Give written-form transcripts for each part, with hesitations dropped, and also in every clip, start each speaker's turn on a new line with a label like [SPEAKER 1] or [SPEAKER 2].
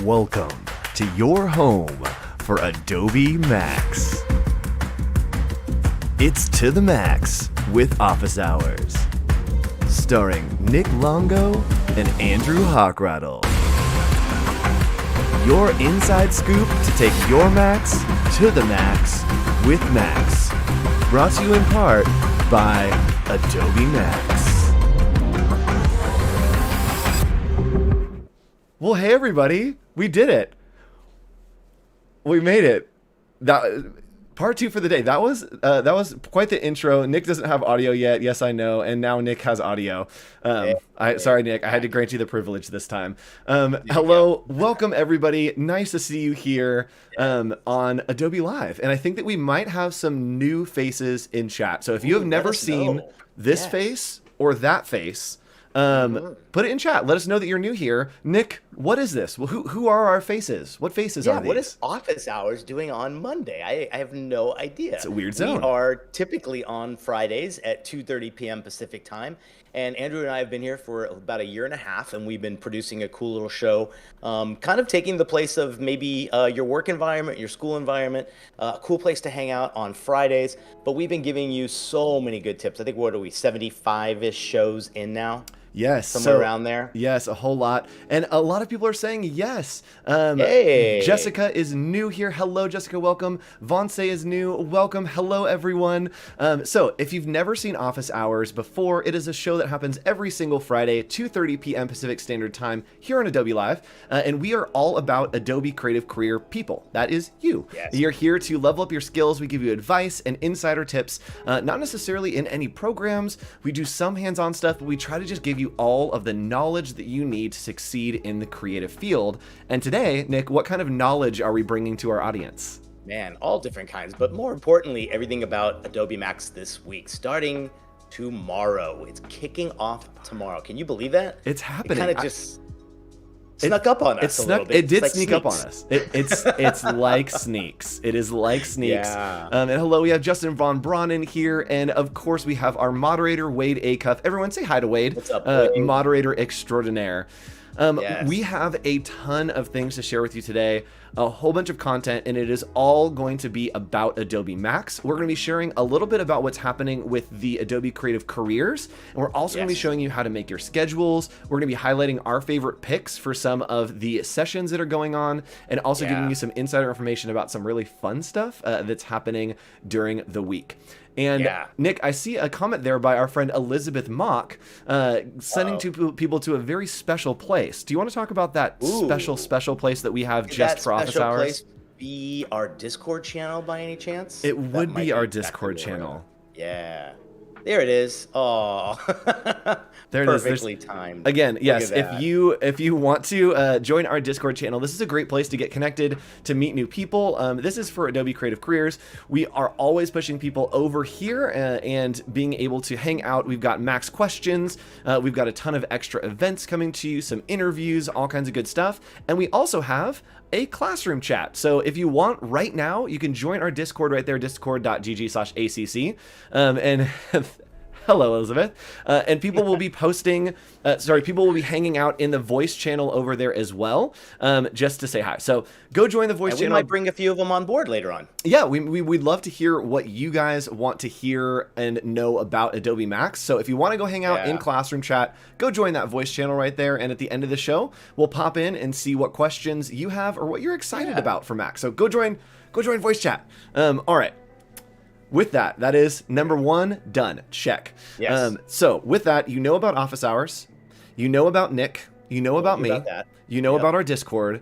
[SPEAKER 1] Welcome to your home for Adobe MAX. It's To the Max with Office Hours, starring Nick Longo and Andrew Hochradel. Your inside scoop to take your Max to the max with Max. Brought to you in part by Adobe MAX. Well, hey everybody, we did it. We made it. That part 2 for the day. That was quite the intro. Nick doesn't have audio yet. Yes, I know. And now Nick has audio. Sorry, Nick. I had to grant you the privilege this time. Hello, welcome everybody. Nice to see you here on Adobe Live. And I think that we might have some new faces in chat. So if you have never seen this face or that face, put it in chat. Let us know that you're new here. Nick, what is this? Well, who are our faces? What faces are these?
[SPEAKER 2] What is Office Hours doing on Monday? I have no idea.
[SPEAKER 1] It's a weird zone.
[SPEAKER 2] We are typically on Fridays at 2:30 p.m. Pacific time. And Andrew and I have been here for about a year and a half, and we've been producing a cool little show, kind of taking the place of maybe your work environment, your school environment, a cool place to hang out on Fridays. But we've been giving you so many good tips. I think, what are we, 75-ish shows in now?
[SPEAKER 1] Yes.
[SPEAKER 2] Somewhere around there.
[SPEAKER 1] Yes, a whole lot. And a lot of people are saying yes.
[SPEAKER 2] Hey.
[SPEAKER 1] Jessica is new here. Hello, Jessica. Welcome. Vonse is new. Welcome. Hello, everyone. So if you've never seen Office Hours before, it is a show that happens every single Friday, 2:30 p.m. Pacific Standard Time here on Adobe Live. And we are all about Adobe Creative Career people. That is you.
[SPEAKER 2] Yes.
[SPEAKER 1] You're here to level up your skills. We give you advice and insider tips, not necessarily in any programs. We do some hands-on stuff, but we try to just give you all of the knowledge that you need to succeed in the creative field. And today, Nick, what kind of knowledge are we bringing to our audience?
[SPEAKER 2] Man, all different kinds, but more importantly, everything about Adobe MAX this week, starting tomorrow. It's kicking off tomorrow. Can you believe that?
[SPEAKER 1] It's happening.
[SPEAKER 2] It kind of just snuck up on us a little bit.
[SPEAKER 1] It did sneak up on us. It's like sneaks. It is like sneaks.
[SPEAKER 2] Yeah.
[SPEAKER 1] And hello, we have Justin Von Braun here, and of course we have our moderator, Wade Acuff. Everyone say hi to Wade.
[SPEAKER 2] What's up, Wade?
[SPEAKER 1] Moderator extraordinaire.
[SPEAKER 2] Yes.
[SPEAKER 1] We have a ton of things to share with you today, a whole bunch of content, and it is all going to be about Adobe MAX. We're going to be sharing a little bit about what's happening with the Adobe Creative Careers, and we're also going to be showing you how to make your schedules. We're going to be highlighting our favorite picks for some of the sessions that are going on, and also giving you some insider information about some really fun stuff that's happening during the week. And Nick, I see a comment there by our friend Elizabeth Mock, sending people to a very special place. Do you want to talk about that special place that we have just for Office Hours?
[SPEAKER 2] Place be our Discord channel by any chance?
[SPEAKER 1] It would be our Discord channel.
[SPEAKER 2] Yeah. There it is. Oh,
[SPEAKER 1] there it is.
[SPEAKER 2] Perfectly timed.
[SPEAKER 1] Again, yes. If you want to join our Discord channel, this is a great place to get connected, to meet new people. This is for Adobe Creative Careers. We are always pushing people over here and being able to hang out. We've got Max questions. We've got a ton of extra events coming to you, some interviews, all kinds of good stuff, and we also have a classroom chat. So if you want right now, you can join our Discord right there, discord.gg/ACC. And hello, Elizabeth. And people will be posting, people will be hanging out in the voice channel over there as well, just to say hi. So go join the voice channel.
[SPEAKER 2] We might bring a few of them on board later on.
[SPEAKER 1] Yeah, we'd love to hear what you guys want to hear and know about Adobe MAX. So if you want to go hang out in classroom chat, go join that voice channel right there. And at the end of the show, we'll pop in and see what questions you have or what you're excited about for MAX. So go join voice chat. All right. With that is number 1 done. Check.
[SPEAKER 2] Yes.
[SPEAKER 1] So with that, you know about Office Hours, you know about Nick, you know about me, you know about our Discord.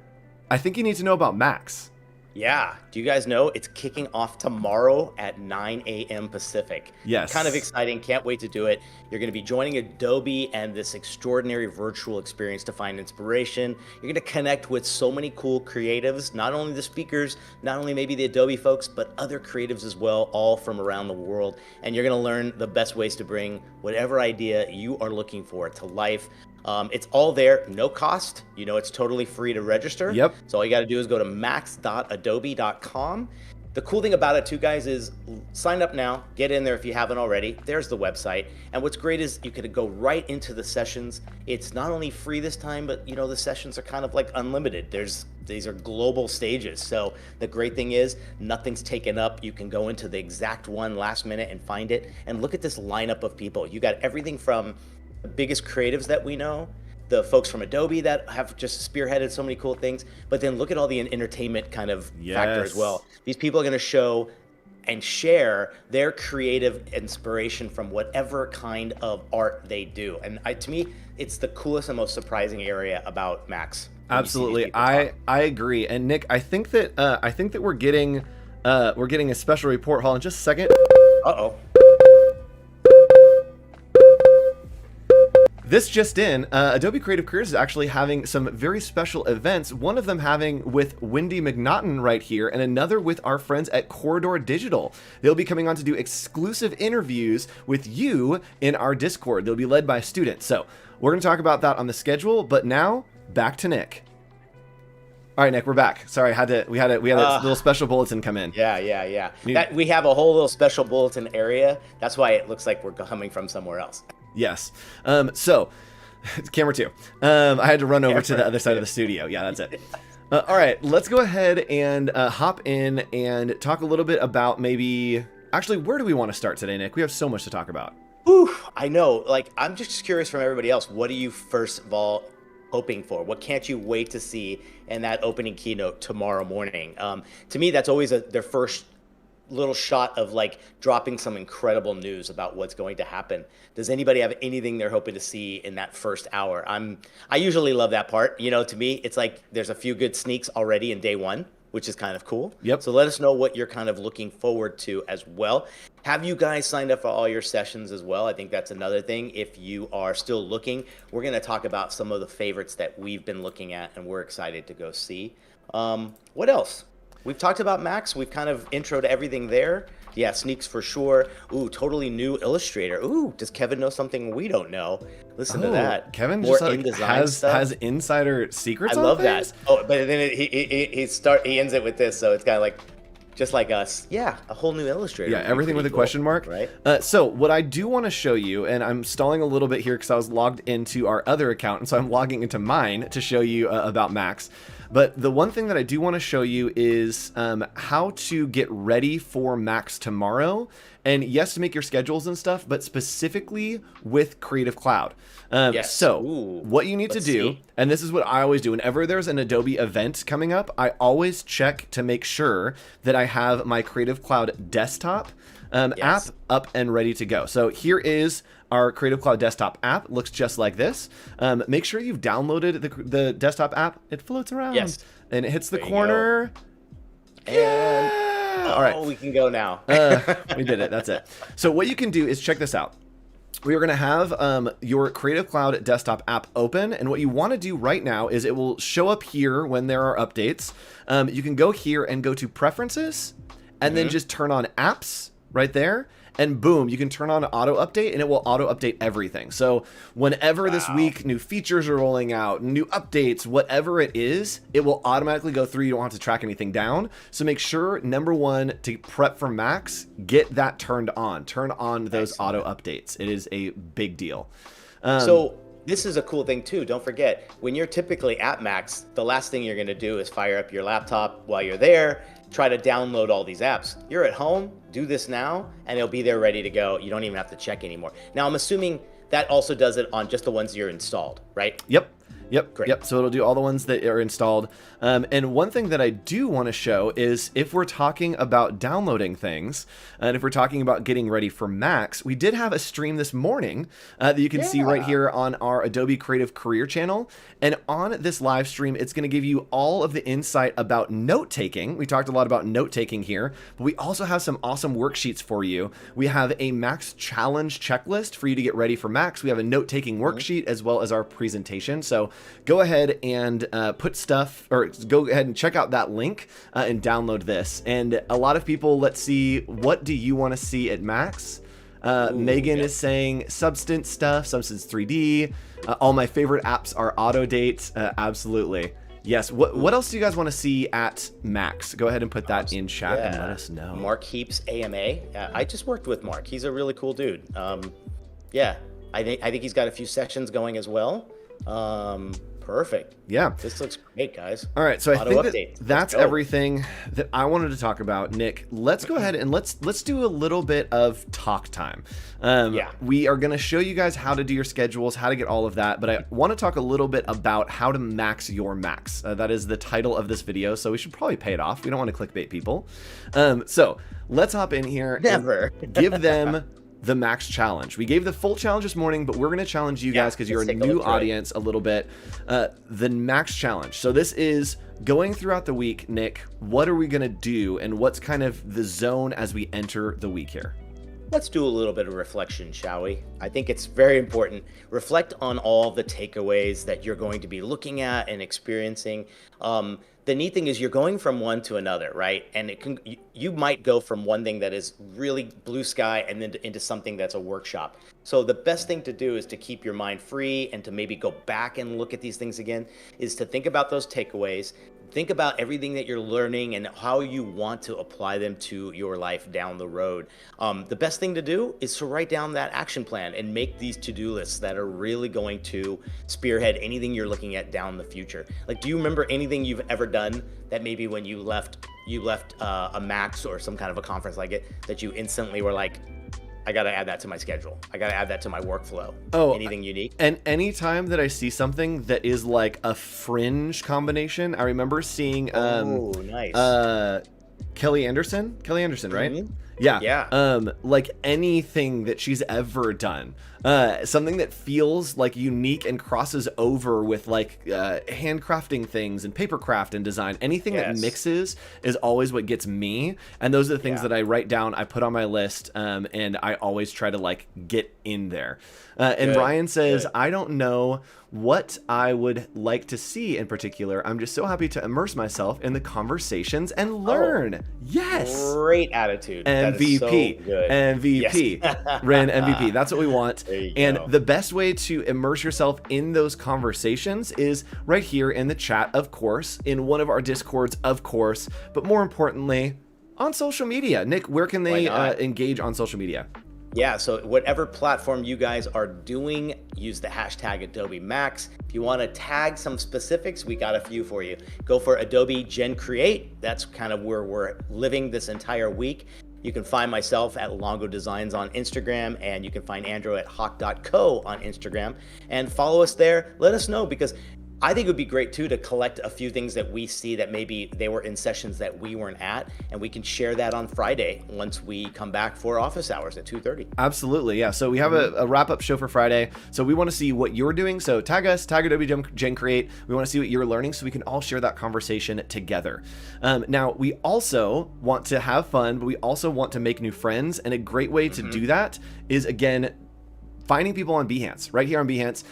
[SPEAKER 1] I think you need to know about Max.
[SPEAKER 2] Yeah. Do you guys know it's kicking off tomorrow at 9 a.m. Pacific?
[SPEAKER 1] Yes.
[SPEAKER 2] Kind of exciting. Can't wait to do it. You're going to be joining Adobe and this extraordinary virtual experience to find inspiration. You're going to connect with so many cool creatives, not only the speakers, not only maybe the Adobe folks, but other creatives as well, all from around the world. And you're going to learn the best ways to bring whatever idea you are looking for to life. It's all there, no cost. You know, it's totally free to register.
[SPEAKER 1] Yep.
[SPEAKER 2] So all you got to do is go to max.adobe.com The cool thing about it too, guys, is sign up now, get in there if you haven't already. There's the website. And what's great is you could go right into the sessions. It's not only free this time, but you know, the sessions are kind of like unlimited. These are global stages. So the great thing is nothing's taken up. You can go into the exact one last minute and find it. And look at this lineup of people. You got everything from the biggest creatives that we know, the folks from Adobe that have just spearheaded so many cool things, but then look at all the entertainment kind of factor as well. These people are going to show and share their creative inspiration from whatever kind of art they do. And to me, it's the coolest and most surprising area about Max.
[SPEAKER 1] Absolutely. I agree. And Nick, I think that we're getting a special report. Hold on just a second.
[SPEAKER 2] Uh-oh.
[SPEAKER 1] This just in, Adobe Creative Careers is actually having some very special events. One of them having with Wendy McNaughton right here, and another with our friends at Corridor Digital. They'll be coming on to do exclusive interviews with you in our Discord. They'll be led by students. So we're going to talk about that on the schedule, but now back to Nick. All right, Nick, we're back. Sorry, we had a little special bulletin come in.
[SPEAKER 2] Yeah. We have a whole little special bulletin area. That's why it looks like we're coming from somewhere else.
[SPEAKER 1] Yes. So, camera 2. I had to run over to the other side of the studio. Yeah, that's it. All right, let's go ahead and hop in and talk a little bit about actually, where do we want to start today, Nick? We have so much to talk about.
[SPEAKER 2] Whew, I know. Like, I'm just curious from everybody else. What are you first of all hoping for? What can't you wait to see in that opening keynote tomorrow morning? To me, that's always their first little shot of like dropping some incredible news about what's going to happen. Does anybody have anything they're hoping to see in that first hour? I usually love that part. You know, to me, it's like there's a few good sneaks already in day one, which is kind of cool.
[SPEAKER 1] Yep.
[SPEAKER 2] So let us know what you're kind of looking forward to as well. Have you guys signed up for all your sessions as well? I think that's another thing. If you are still looking, we're going to talk about some of the favorites that we've been looking at and we're excited to go see. What else? We've talked about Max. We've kind of introed everything there. Yeah, sneaks for sure. Ooh, totally new Illustrator. Ooh, does Kevin know something we don't know? Listen to that.
[SPEAKER 1] Kevin
[SPEAKER 2] More
[SPEAKER 1] just has insider secrets.
[SPEAKER 2] I love that. Oh, but then he ends it with this, so it's kind of like just like us. Yeah, a whole new Illustrator.
[SPEAKER 1] Yeah, everything with a question mark.
[SPEAKER 2] Right.
[SPEAKER 1] So what I do want to show you, and I'm stalling a little bit here because I was logged into our other account, and so I'm logging into mine to show you about Max. But the one thing that I do want to show you is how to get ready for Max tomorrow. And yes, to make your schedules and stuff, but specifically with Creative Cloud.
[SPEAKER 2] Yes.
[SPEAKER 1] So
[SPEAKER 2] Ooh,
[SPEAKER 1] what you need to do, and this is what I always do, whenever there's an Adobe event coming up, I always check to make sure that I have my Creative Cloud desktop app up and ready to go. So here is our Creative Cloud desktop app. Looks just like this. Make sure you've downloaded the desktop app. It floats around.
[SPEAKER 2] Yes.
[SPEAKER 1] And it hits the corner.
[SPEAKER 2] And
[SPEAKER 1] all right,
[SPEAKER 2] we can go now.
[SPEAKER 1] we did it. That's it. So what you can do is check this out. We are going to have your Creative Cloud desktop app open. And what you want to do right now is it will show up here when there are updates. You can go here and go to Preferences and then just turn on Apps right there. And boom, you can turn on auto update and it will auto update everything. So whenever this week new features are rolling out, new updates, whatever it is, it will automatically go through. You don't have to track anything down. So make sure, number one, to prep for Max, get that turned on. Turn on those auto updates. It is a big deal.
[SPEAKER 2] So this is a cool thing too. Don't forget, when you're typically at Max, the last thing you're going to do is fire up your laptop while you're there, try to download all these apps. You're at home, do this now, and it'll be there ready to go. You don't even have to check anymore. Now, I'm assuming that also does it on just the ones you're installed, right?
[SPEAKER 1] Yep.
[SPEAKER 2] Great.
[SPEAKER 1] Yep. So it'll do all the ones that are installed. And one thing that I do want to show is if we're talking about downloading things, and if we're talking about getting ready for Max, we did have a stream this morning that you can see right here on our Adobe Creative Career channel. And on this live stream, it's going to give you all of the insight about note taking. We talked a lot about note taking here, but we also have some awesome worksheets for you. We have a Max challenge checklist for you to get ready for Max. We have a note taking worksheet as well as our presentation. So go ahead and put stuff, or go ahead and check out that link and download this. And a lot of people, let's see, what do you want to see at Max? Megan is saying Substance stuff, Substance 3D. All my favorite apps are auto dates. Absolutely. Yes. What else do you guys want to see at Max? Go ahead and put that in chat and let us know.
[SPEAKER 2] Mark Heap's AMA. I just worked with Mark. He's a really cool dude. Yeah, I think he's got a few sessions going as well. Perfect.
[SPEAKER 1] Yeah.
[SPEAKER 2] This looks great, guys.
[SPEAKER 1] All right, so I think that's
[SPEAKER 2] go.
[SPEAKER 1] everything that I wanted to talk about. Nick, let's go ahead and let's do a little bit of talk time. We are going to show you guys how to do your schedules, how to get all of that, but I want to talk a little bit about how to max your max. That is the title of this video, so we should probably pay it off. We don't want to clickbait people. So let's hop in here.
[SPEAKER 2] Never.
[SPEAKER 1] And give them the Max challenge. We gave the full challenge this morning, but we're going to challenge you guys because you're a new audience a little bit. The Max challenge. So this is going throughout the week. Nick, what are we going to do, and what's kind of the zone as we enter the week here?
[SPEAKER 2] Let's do a little bit of reflection, shall we? I think it's very important. Reflect on all the takeaways that you're going to be looking at and experiencing. The neat thing is you're going from one to another, right? And you might go from one thing that is really blue sky and then into something that's a workshop. So the best thing to do is to keep your mind free and to maybe go back and look at these things again, is to think about those takeaways. Think about everything that you're learning and how you want to apply them to your life down the road. The best thing to do is to write down that action plan and make these to-do lists that are really going to spearhead anything you're looking at down the future. Like, do you remember anything you've ever done that maybe when you left a Max or some kind of a conference like it, that you instantly were like, I got to add that to my schedule. I got to add that to my workflow.
[SPEAKER 1] Oh,
[SPEAKER 2] anything unique?
[SPEAKER 1] And anytime that I see something that is like a fringe combination, I remember seeing
[SPEAKER 2] nice.
[SPEAKER 1] Kelly Anderson, right?
[SPEAKER 2] Mm-hmm.
[SPEAKER 1] Yeah. Like anything that she's ever done. Something that feels like unique and crosses over with like handcrafting things and papercraft and design. Anything that mixes is always what gets me. And those are the things that I write down, I put on my list, and I always try to like get in there. And Ryan says, I don't know what I would like to see in particular. I'm just so happy to immerse myself in the conversations and learn. Yes.
[SPEAKER 2] Great attitude.
[SPEAKER 1] MVP.
[SPEAKER 2] So good.
[SPEAKER 1] MVP. Yes. Ren MVP. That's what we want. And
[SPEAKER 2] go.
[SPEAKER 1] The best way to immerse yourself in those conversations is right here in the chat, of course, in one of our Discords, of course, but more importantly, on social media. Nick, where can they engage on social media?
[SPEAKER 2] Yeah, so whatever platform you guys are doing, use the hashtag Adobe Max. If you want to tag some specifics, we got a few for you. Go for Adobe Gen Create. That's kind of where we're living this entire week. You can find myself at Longo Designs on Instagram, and you can find Andrew at Hoch.co on Instagram. And follow us there. Let us know, because I think it would be great too to collect a few things that we see that maybe they were in sessions that we weren't at, and we can share that on Friday once we come back for office hours at 2:30.
[SPEAKER 1] Absolutely, yeah. So we have a wrap-up show for Friday. So we want to see what you're doing. So tag us, tag Adobe Gen Create. We want to see what you're learning so we can all share that conversation together. Now, we also want to have fun, but we also want to make new friends. And a great way to do that is, again, finding people on Behance, right here on Behance.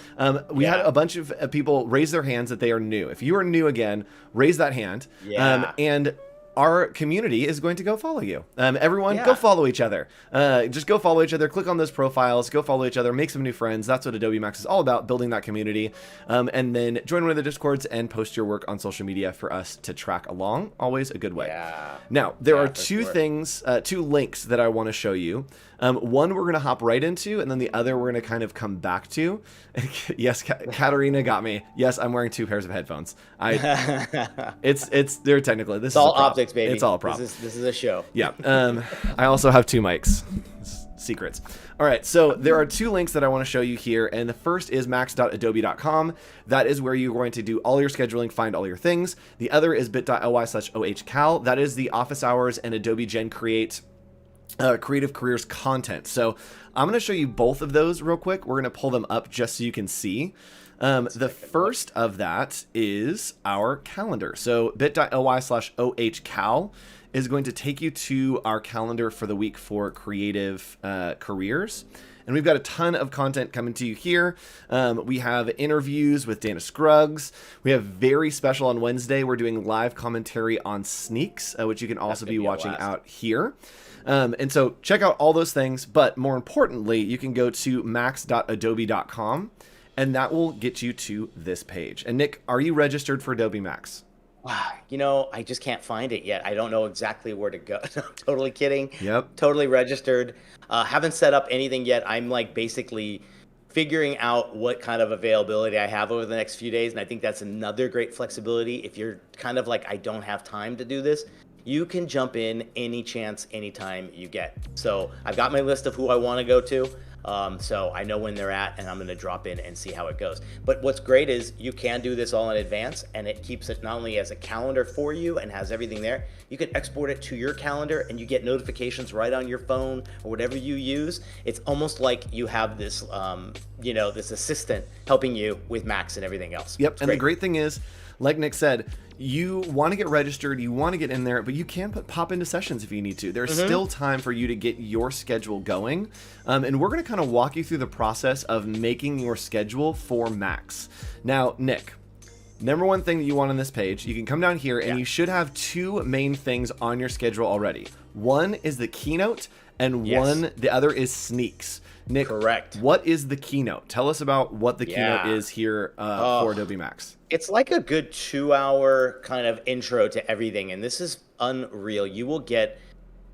[SPEAKER 1] We had a bunch of people raise their hands that they are new. If you are new again, raise that hand. And our community is going to go follow you. Everyone, go follow each other. Just go follow each other. Click on those profiles. Go follow each other. Make some new friends. That's what Adobe Max is all about, building that community. And then join one of the Discords and post your work on social media for us to track along. Always a good way. Now, there are two things, two links that I want to show you. One we're going to hop right into, and then the other we're going to kind of come back to. Yes, Katarina got me. Yes, I'm wearing 2 pairs of headphones. They're technically, this is
[SPEAKER 2] all optics, baby.
[SPEAKER 1] It's all a prop.
[SPEAKER 2] This is a show.
[SPEAKER 1] Yeah. I also have 2 mics. Secrets. All right, so there are 2 links that I want to show you here, and the first is max.adobe.com. That is where you're going to do all your scheduling, find all your things. The other is bit.ly/ohcal. That is the office hours and Adobe Gen Create Creative Careers content. So I'm going to show you both of those real quick. We're going to pull them up just so you can see. The first of that is our calendar. So bit.ly/ohcal is going to take you to our calendar for the week for creative careers. And we've got a ton of content coming to you here. We have interviews with Dana Scruggs. We have very special on Wednesday. We're doing live commentary on Sneaks, which you can also be watching out here. And so check out all those things. But more importantly, you can go to max.adobe.com and that will get you to this page. And Nick, are you registered for Adobe Max?
[SPEAKER 2] I just can't find it yet. I don't know exactly where to go. No, totally kidding.
[SPEAKER 1] Yep.
[SPEAKER 2] Totally registered. Haven't set up anything yet. I'm like basically figuring out what kind of availability I have over the next few days. And I think that's another great flexibility. If you're kind of like, I don't have time to do this, you can jump in any chance, anytime you get. So I've got my list of who I want to go to. So I know when they're at, and I'm going to drop in and see how it goes. But what's great is you can do this all in advance, and it keeps it not only as a calendar for you and has everything there, you can export it to your calendar and you get notifications right on your phone or whatever you use. It's almost like you have this, this assistant helping you with Max and everything else.
[SPEAKER 1] Yep. And the great thing is, like Nick said, you want to get registered, you want to get in there, but you can pop into sessions if you need to. There's still time for you to get your schedule going. And we're going to kind of walk you through the process of making your schedule for Max. Now, Nick, number one thing that you want on this page, you can come down here and you should have two main things on your schedule already. One is the keynote and the other is sneaks. Nick,
[SPEAKER 2] correct.
[SPEAKER 1] What is the keynote? Tell us about what the keynote is here for Adobe Max.
[SPEAKER 2] It's like a good 2-hour kind of intro to everything, and this is unreal. You will get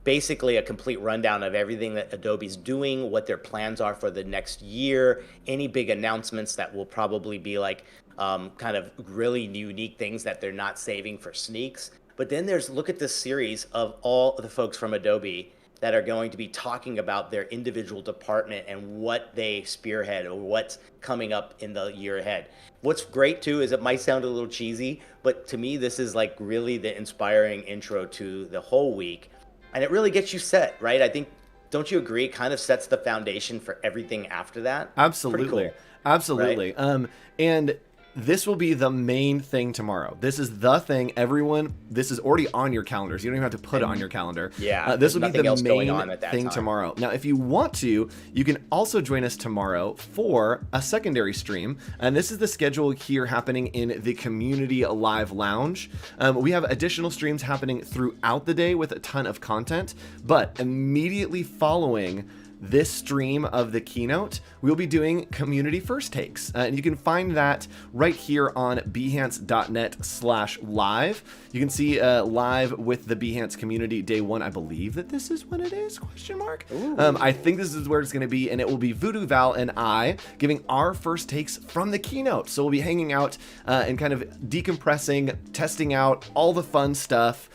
[SPEAKER 2] basically a complete rundown of everything that Adobe's doing, what their plans are for the next year, any big announcements that will probably be like kind of really unique things that they're not saving for sneaks. But then look at this series of all the folks from Adobe that are going to be talking about their individual department and what they spearhead or what's coming up in the year ahead. What's great too is it might sound a little cheesy, but to me, this is like really the inspiring intro to the whole week. And it really gets you set, right? I think, don't you agree? It kind of sets the foundation for everything after that.
[SPEAKER 1] Absolutely.
[SPEAKER 2] Cool,
[SPEAKER 1] absolutely.
[SPEAKER 2] Right?
[SPEAKER 1] And this will be the main thing tomorrow. This is the thing, everyone. This is already on your calendars. You don't even have to put it on your calendar.
[SPEAKER 2] Yeah.
[SPEAKER 1] This will be the main thing
[SPEAKER 2] time.
[SPEAKER 1] tomorrow. Now, if you want to, you can also join us tomorrow for a secondary stream. And this is the schedule here happening in the Community Live Lounge. We have additional streams happening throughout the day with a ton of content, but immediately following this stream of the keynote, we'll be doing community first takes. And you can find that right here on behance.net/live. You can see live with the Behance community day one. I believe that this is when it is, ? I think this is where it's going to be, and it will be Voodoo Val and I giving our first takes from the keynote. So we'll be hanging out and kind of decompressing, testing out all the fun stuff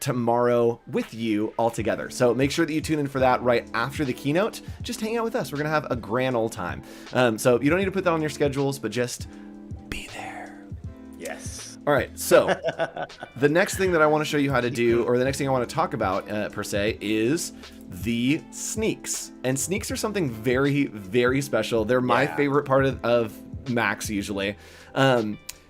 [SPEAKER 1] tomorrow with you all together. So make sure that you tune in for that right after the keynote. Just hang out with us. We're going to have a grand old time. So you don't need to put that on your schedules, but just be there.
[SPEAKER 2] Yes.
[SPEAKER 1] All right. So the next thing that I want to show you how to do, or the next thing I want to talk about per se, is the sneaks. And sneaks are something very, very special. They're my favorite part of Max usually.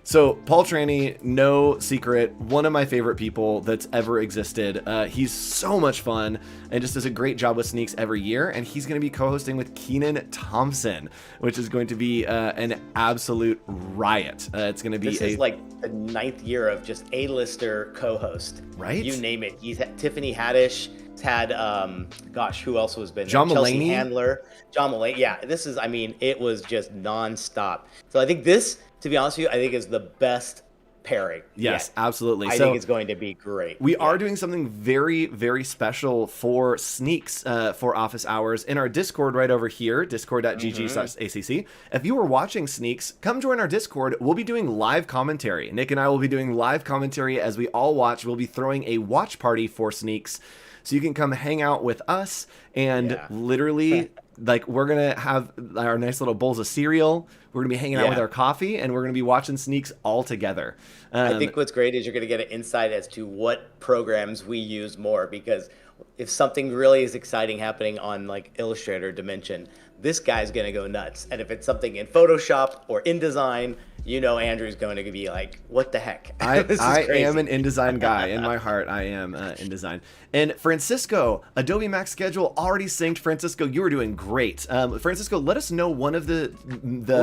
[SPEAKER 1] So Paul Tranny, no secret, one of my favorite people that's ever existed. He's so much fun and just does a great job with sneaks every year. And he's going to be co-hosting with Keenan Thompson, which is going to be an absolute riot. It's going to be
[SPEAKER 2] this is like the 9th year of just A-lister co-host.
[SPEAKER 1] Right?
[SPEAKER 2] You name it. He's had Tiffany Haddish. He's had, who else has been there?
[SPEAKER 1] John
[SPEAKER 2] Chelsea
[SPEAKER 1] Mulaney?
[SPEAKER 2] Handler. John Mulaney. Yeah, this is, it was just nonstop. So I think this, to be honest with you, I think is the best pairing.
[SPEAKER 1] Yes, absolutely.
[SPEAKER 2] I think it's going to be great.
[SPEAKER 1] We are doing something very, very special for sneaks for office hours in our Discord right over here, discord.gg/ACC. If you are watching sneaks, come join our Discord. We'll be doing live commentary. Nick and I will be doing live commentary as we all watch. We'll be throwing a watch party for sneaks. So you can come hang out with us and literally, like, we're going to have our nice little bowls of cereal. We're going to be hanging out with our coffee, and we're going to be watching sneaks all together.
[SPEAKER 2] I think what's great is you're going to get an insight as to what programs we use more, because if something really is exciting happening on like Illustrator Dimension, this guy's going to go nuts. And if it's something in Photoshop or InDesign, Andrew's going to be like, what the heck?
[SPEAKER 1] I am an InDesign guy. In my heart, I am InDesign. And Francisco, Adobe Max schedule already synced. Francisco, you were doing great. Francisco, let us know one of the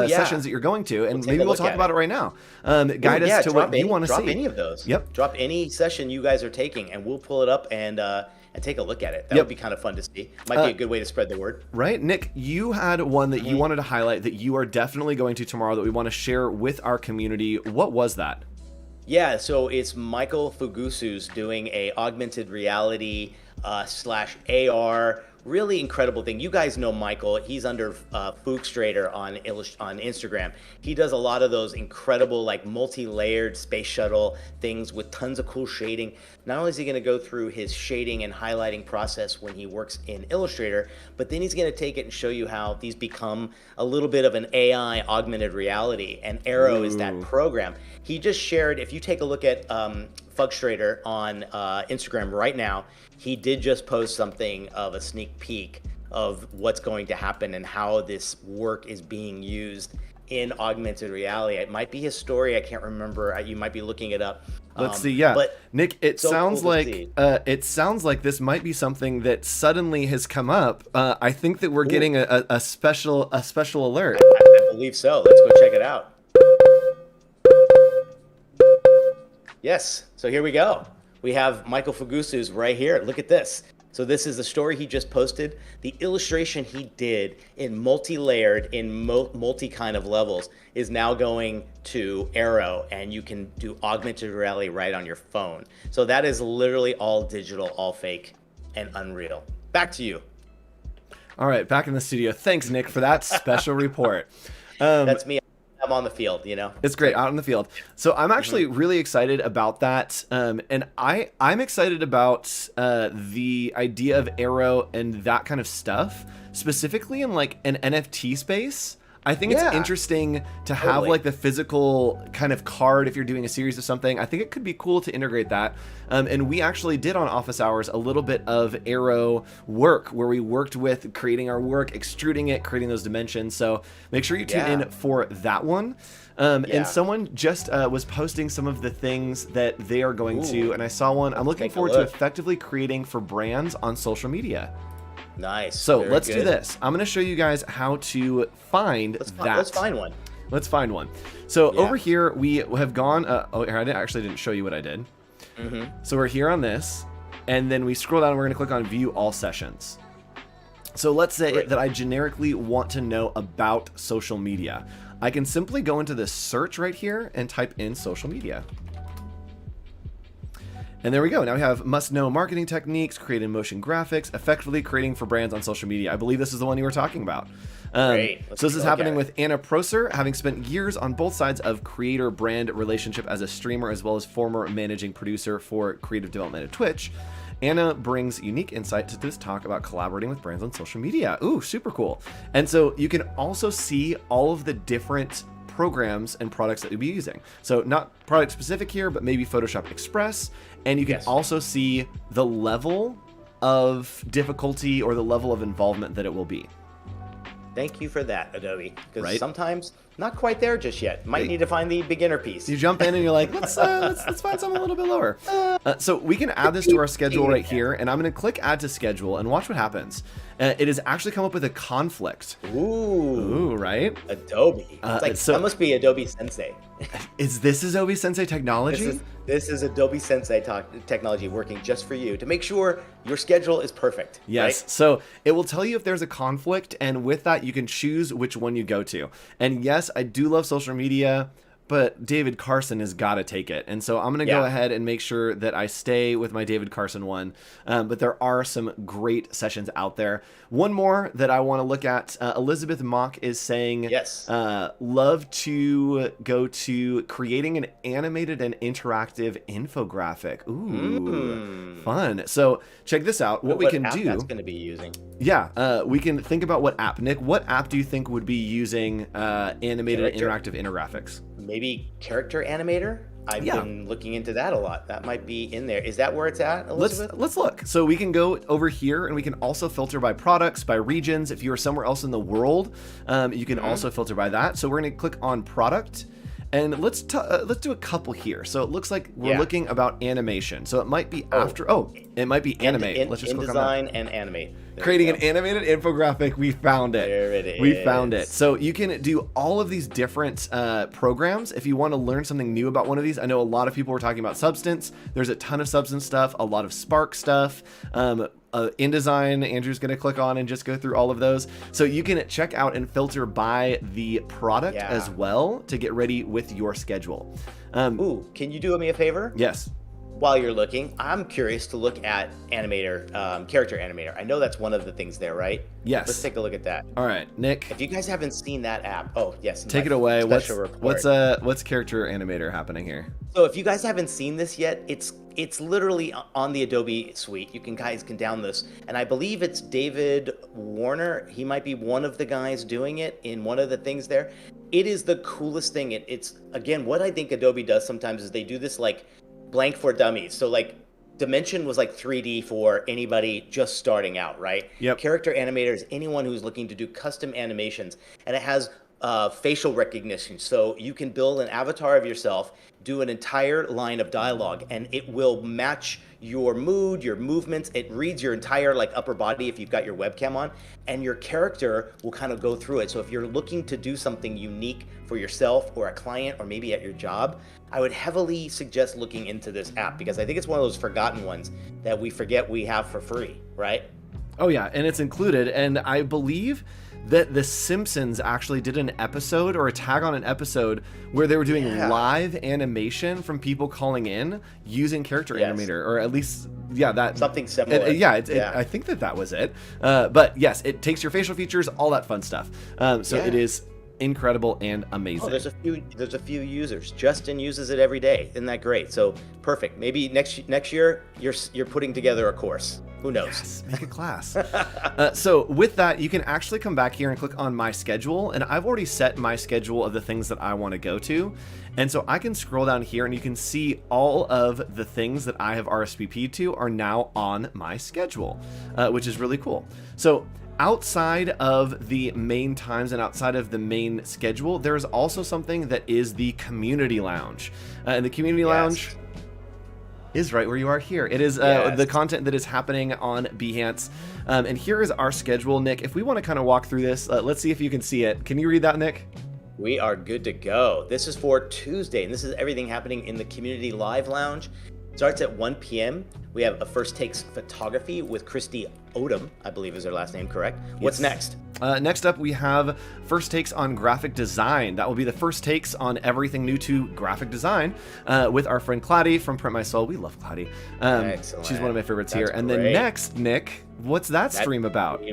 [SPEAKER 1] sessions that you're going to, and maybe we'll talk about it right now. Guide us to what you want to see.
[SPEAKER 2] Drop any of those.
[SPEAKER 1] Yep.
[SPEAKER 2] Drop any session you guys are taking, and we'll pull it up and and take a look at it. That
[SPEAKER 1] Yep.
[SPEAKER 2] would be kind of fun to see. Might be a good way to spread the word.
[SPEAKER 1] Right, Nick, you had one that you wanted to highlight that you are definitely going to tomorrow that we want to share with our community. What was that?
[SPEAKER 2] Yeah, so it's Michael Fugusu's doing a augmented reality slash AR, really incredible thing. You guys know Michael. He's under Fuchstrader on Instagram. He does a lot of those incredible, like multi-layered space shuttle things with tons of cool shading. Not only is he going to go through his shading and highlighting process when he works in Illustrator, but then he's going to take it and show you how these become a little bit of an AI augmented reality. And Arrow is that program. He just shared, if you take a look at Fuchstrader on Instagram right now, he did just post something of a sneak peek of what's going to happen and how this work is being used in augmented reality. It might be his story. I can't remember. You might be looking it up.
[SPEAKER 1] Let's see. Yeah,
[SPEAKER 2] but
[SPEAKER 1] Nick, it
[SPEAKER 2] so
[SPEAKER 1] sounds
[SPEAKER 2] cool to
[SPEAKER 1] like
[SPEAKER 2] see.
[SPEAKER 1] it sounds like this might be something that suddenly has come up. I think that we're getting a special alert.
[SPEAKER 2] I believe so. Let's go check it out. Yes. So here we go. We have Michael Fugusu's right here. Look at this. So this is the story he just posted. The illustration he did in multi-layered, in multi kind of levels is now going to Arrow, and you can do augmented reality right on your phone. So that is literally all digital, all fake, and unreal. Back to you.
[SPEAKER 1] All right, back in the studio. Thanks, Nick, for that special report.
[SPEAKER 2] That's me. I'm on the field, you know.
[SPEAKER 1] It's great out in the field. So I'm actually really excited about that, and I'm excited about the idea of Arrow and that kind of stuff, specifically in like an NFT space. I think it's interesting to have like the physical kind of card if you're doing a series of something. I think it could be cool to integrate that. And we actually did on Office Hours a little bit of Arrow work where we worked with creating our work, extruding it, creating those dimensions. So make sure you tune in for that one. And someone just was posting some of the things that they are going to, and I saw one. I'm looking forward to effectively creating for brands on social media.
[SPEAKER 2] Nice.
[SPEAKER 1] So let's do this. I'm going to show you guys how to find that.
[SPEAKER 2] Let's find one.
[SPEAKER 1] Let's find one. So over here, we have gone. Actually didn't show you what I did. So we're here on this, and then we scroll down and we're going to click on View All Sessions. So let's say that I generically want to know about social media. I can simply go into the search right here and type in social media. And there we go. Now we have must know marketing techniques, create in motion graphics, effectively creating for brands on social media. I believe this is the one you were talking about. So this is happening with Anna Prosser, having spent years on both sides of creator brand relationship as a streamer, as well as former managing producer for creative development at Twitch. Anna brings unique insight to this talk about collaborating with brands on social media. Ooh, super cool. And so you can also see all of the different programs and products that you'll be using. So not product specific here, but maybe Photoshop Express. And you can also see the level of difficulty or the level of involvement that it will be.
[SPEAKER 2] Thank you for that, Adobe. Because sometimes not quite there just yet. Might need to find the beginner piece.
[SPEAKER 1] You jump in and you're like, let's find something a little bit lower. So we can add this to our schedule right here, and I'm going to click Add to Schedule and watch what happens. It has actually come up with a conflict. Ooh, right?
[SPEAKER 2] Adobe. That must be Adobe Sensei.
[SPEAKER 1] Is this Adobe Sensei technology?
[SPEAKER 2] This is Adobe Sensei technology working just for you to make sure your schedule is perfect.
[SPEAKER 1] Yes.
[SPEAKER 2] Right?
[SPEAKER 1] So it will tell you if there's a conflict, and with that, you can choose which one you go to. And yes, I do love social media, but David Carson has got to take it. And so I'm going to go ahead and make sure that I stay with my David Carson one. But there are some great sessions out there. One more that I want to look at, Elizabeth Mock is saying, love to go to creating an animated and interactive infographic. Ooh, fun. So check this out. What we can do.
[SPEAKER 2] That's going to be using.
[SPEAKER 1] Yeah, we can think about what app. Nick, what app do you think would be using animated and interactive infographics?
[SPEAKER 2] Maybe Character Animator? I've been looking into that a lot. That might be in there. Is that where it's at, Elizabeth?
[SPEAKER 1] Let's look. So we can go over here, and we can also filter by products, by regions. If you are somewhere else in the world, you can also filter by that. So we're going to click on product, And let's do a couple here. So it looks like we're looking about animation. So it might be after. Oh, it might be animate. Let's just click on that.
[SPEAKER 2] InDesign and animate.
[SPEAKER 1] Creating an animated infographic. We found it.
[SPEAKER 2] There it is.
[SPEAKER 1] We found it. So you can do all of these different programs if you want to learn something new about one of these. I know a lot of people were talking about Substance. There's a ton of Substance stuff, a lot of Spark stuff. InDesign, Andrew's going to click on and just go through all of those. So you can check out and filter by the product as well to get ready with your schedule.
[SPEAKER 2] Ooh, can you do me a favor?
[SPEAKER 1] Yes.
[SPEAKER 2] While you're looking, I'm curious to look at Animator, Character Animator. I know that's one of the things there, right?
[SPEAKER 1] Yes.
[SPEAKER 2] Let's take a look at that.
[SPEAKER 1] All right, Nick.
[SPEAKER 2] If you guys haven't seen that app, oh yes,
[SPEAKER 1] take it away. What's
[SPEAKER 2] report.
[SPEAKER 1] Character Animator happening here?
[SPEAKER 2] So if you guys haven't seen this yet, it's literally on the Adobe suite. You guys can download this, and I believe it's David Warner. He might be one of the guys doing it in one of the things there. It is the coolest thing. It's again what I think Adobe does sometimes is they do this like blank for dummies. So like Dimension was like 3D for anybody just starting out, right?
[SPEAKER 1] Yep.
[SPEAKER 2] Character Animator is anyone who's looking to do custom animations, and it has facial recognition. So you can build an avatar of yourself, do an entire line of dialogue, and it will match your mood, your movements. It reads your entire like upper body if you've got your webcam on, and your character will kind of go through it. So if you're looking to do something unique for yourself or a client or maybe at your job, I would heavily suggest looking into this app because I think it's one of those forgotten ones that we forget we have for free, right?
[SPEAKER 1] Oh yeah, and it's included. And I believe that The Simpsons actually did an episode or a tag on an episode where they were doing live animation from people calling in using Character Animator, or at least, that
[SPEAKER 2] something similar.
[SPEAKER 1] I think that was it. But yes, it takes your facial features, all that fun stuff. It is incredible and amazing.
[SPEAKER 2] Oh, there's a few users. Justin uses it every day. Isn't that great? So perfect. Maybe next year you're putting together a course. Who knows?
[SPEAKER 1] Yes, make a class. So with that, you can actually come back here and click on My Schedule, and I've already set my schedule of the things that I want to go to. And so I can scroll down here and you can see all of the things that I have RSVP'd to are now on my schedule, which is really cool. So outside of the main times and outside of the main schedule, there is also something that is the Community Lounge. And the Community Lounge is right where you are here. It is the content that is happening on Behance. And here is our schedule, Nick. If we want to kind of walk through this, let's see if you can see it. Can you read that, Nick?
[SPEAKER 2] We are good to go. This is for Tuesday, and this is everything happening in the Community Live Lounge. Starts at 1 p.m. We have a First Takes Photography with Christy Odom, I believe is her last name, correct? Yes. What's next?
[SPEAKER 1] Next up, we have First Takes on Graphic Design. That will be the first takes on everything new to graphic design with our friend Claudia from Print My Soul. We love Claudia.
[SPEAKER 2] Excellent.
[SPEAKER 1] She's one of my favorites
[SPEAKER 2] That's
[SPEAKER 1] here. And
[SPEAKER 2] great.
[SPEAKER 1] then next, Nick, what's that stream about?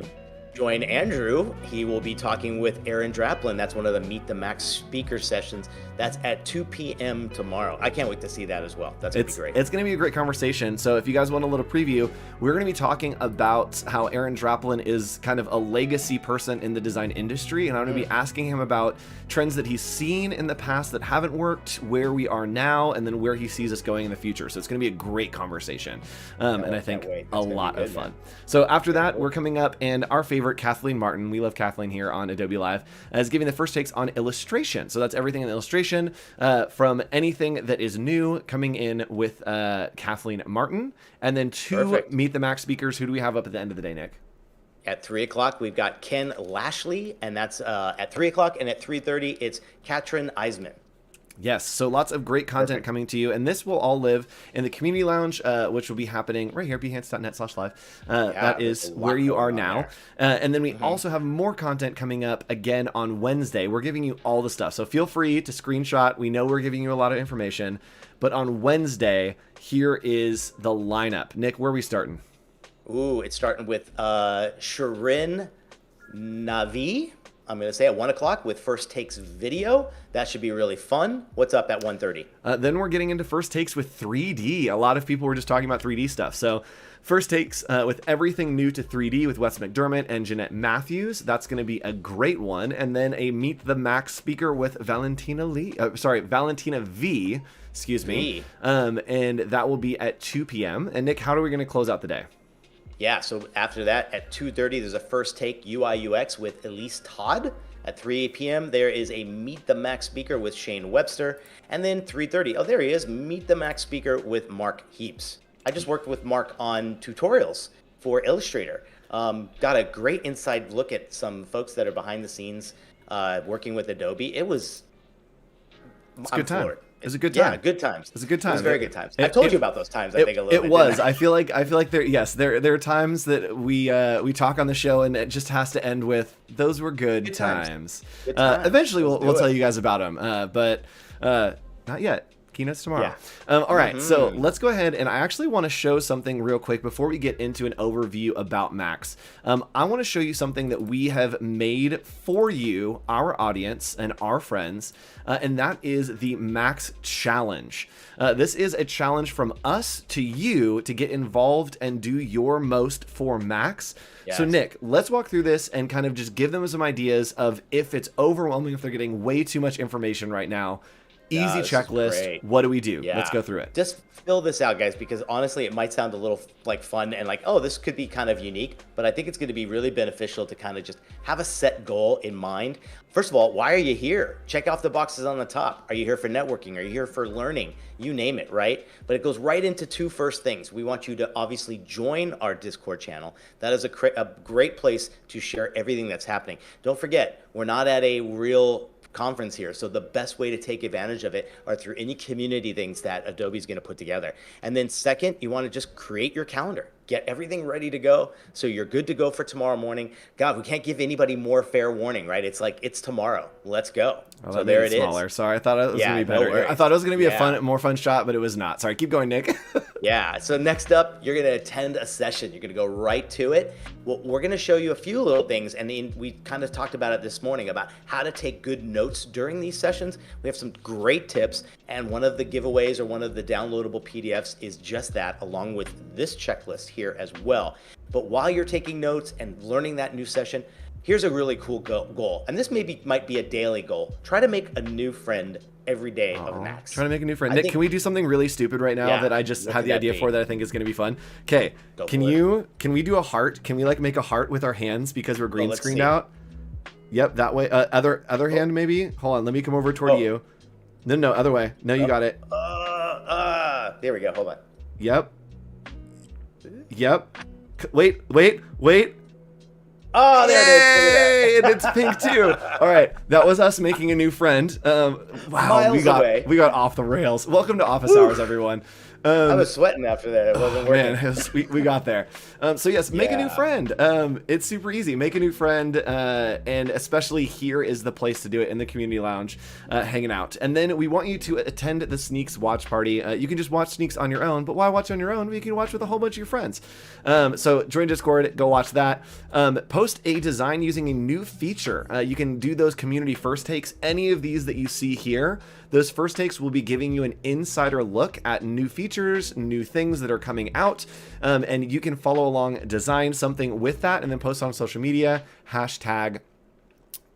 [SPEAKER 2] Join Andrew. He will be talking with Aaron Draplin. That's one of the Meet the Max speaker sessions. That's at 2 p.m. tomorrow. I can't wait to see that as well. That's going to be great.
[SPEAKER 1] It's going to be a great conversation. So if you guys want a little preview, we're going to be talking about how Aaron Draplin is kind of a legacy person in the design industry. And I'm going to be asking him about trends that he's seen in the past that haven't worked, where we are now, and then where he sees us going in the future. So it's going to be a great conversation. And I think a lot of fun. So after that, we're coming up, and our favorite, Kathleen Martin, we love Kathleen here on Adobe Live, is giving the first takes on illustration. So that's everything in illustration, from anything that is new, coming in with Kathleen Martin. And then two Meet the Max speakers. Who do we have up at the end of the day, Nick?
[SPEAKER 2] At 3 o'clock, we've got Ken Lashley, and that's at 3 o'clock, and at 3:30, it's Katrin Eisman.
[SPEAKER 1] Yes, so lots of great content coming to you, and this will all live in the Community Lounge, which will be happening right here, behance.net/live. That is where you are now. And then we also have more content coming up again on Wednesday. We're giving you all the stuff, so feel free to screenshot. We know we're giving you a lot of information, but on Wednesday, here is the lineup. Nick, where are we starting?
[SPEAKER 2] Ooh, it's starting with Shirin Navi. I'm going to say at 1 o'clock with First Takes video. That should be really fun. What's up at 1:30?
[SPEAKER 1] Then we're getting into First Takes with 3D. A lot of people were just talking about 3D stuff. So First Takes with everything new to 3D with Wes McDermott and Jeanette Matthews. That's going to be a great one. And then a Meet the Max speaker with Valentina V. Excuse me. And that will be at 2 p.m. And Nick, how are we going to close out the day?
[SPEAKER 2] Yeah, so after that, at 2:30, there's a First Take UI UX with Elise Todd. At 3 p.m., there is a Meet the Max speaker with Shane Webster. And then 3:30, oh, there he is, Meet the Max speaker with Mark Heaps. I just worked with Mark on tutorials for Illustrator. Got a great inside look at some folks that are behind the scenes working with Adobe. It was...
[SPEAKER 1] It's a good time. It was a good time.
[SPEAKER 2] Yeah, good times.
[SPEAKER 1] It was a good time.
[SPEAKER 2] It was very good times. I've told you about those times, I think, a little bit.
[SPEAKER 1] It was. I feel like there are times that we talk on the show and it just has to end with those were good times.
[SPEAKER 2] Good times.
[SPEAKER 1] Eventually we'll tell you guys about them, but not yet. Keynotes tomorrow.
[SPEAKER 2] Yeah.
[SPEAKER 1] All right, so let's go ahead, and I actually want to show something real quick before we get into an overview about Max. I want to show you something that we have made for you, our audience, and our friends, and that is the Max Challenge. This is a challenge from us to you to get involved and do your most for Max.
[SPEAKER 2] Yes.
[SPEAKER 1] So Nick, let's walk through this and kind of just give them some ideas of if it's overwhelming, if they're getting way too much information right now. Easy checklist. What do we do?
[SPEAKER 2] Yeah.
[SPEAKER 1] Let's go through it.
[SPEAKER 2] Just fill this out, guys, because honestly, it might sound a little like fun and like, oh, this could be kind of unique, but I think it's going to be really beneficial to kind of just have a set goal in mind. First of all, why are you here? Check off the boxes on the top. Are you here for networking? Are you here for learning? You name it, right? But it goes right into two first things. We want you to obviously join our Discord channel. That is a great place to share everything that's happening. Don't forget, we're not at a real conference here, so the best way to take advantage of it are through any community things that Adobe's going to put together. And then second, you want to just create your calendar, get everything ready to go so you're good to go for tomorrow morning. God, we can't give anybody more fair warning, right? It's like, it's tomorrow, let's go.
[SPEAKER 1] Oh,
[SPEAKER 2] so there it is.
[SPEAKER 1] Smaller. Sorry, I thought it was gonna be better.
[SPEAKER 2] No,
[SPEAKER 1] I thought it was gonna be a more fun shot, but it was not. Sorry, keep going, Nick.
[SPEAKER 2] Yeah, so next up, you're gonna attend a session. You're gonna go right to it. Well, we're gonna show you a few little things, and we kind of talked about it this morning about how to take good notes during these sessions. We have some great tips, and one of the giveaways or one of the downloadable PDFs is just that, along with this checklist here as well. But while you're taking notes and learning that new session, here's a really cool goal, and this might be a daily goal. Try to make a new friend every day of Max.
[SPEAKER 1] Try to make a new friend. Nick, can we do something really stupid right now that I just had the idea for that I think is going to be fun? Okay, can we do a heart? Can we like make a heart with our hands because we're green screened out? Yep, that way. Other hand maybe. Hold on, let me come over toward you. No, other way. No, you got it.
[SPEAKER 2] There we go. Hold on.
[SPEAKER 1] Yep. Wait.
[SPEAKER 2] Oh, there it is.
[SPEAKER 1] And it's pink too. All right, that was us making a new friend. Wow,
[SPEAKER 2] Miles
[SPEAKER 1] we got off the rails. Welcome to Office Hours, everyone.
[SPEAKER 2] I was sweating after that. It wasn't working.
[SPEAKER 1] Man, we got there. So yes, make a new friend. It's super easy. Make a new friend, and especially here is the place to do it, in the community lounge, hanging out. And then we want you to attend the Sneaks watch party. You can just watch Sneaks on your own, but why watch on your own? You can watch with a whole bunch of your friends. So join Discord, go watch that. Post a design using a new feature. You can do those community first takes. Any of these that you see here, those first takes will be giving you an insider look at new features, new things that are coming out, and you can follow along, design something with that, and then post on social media, hashtag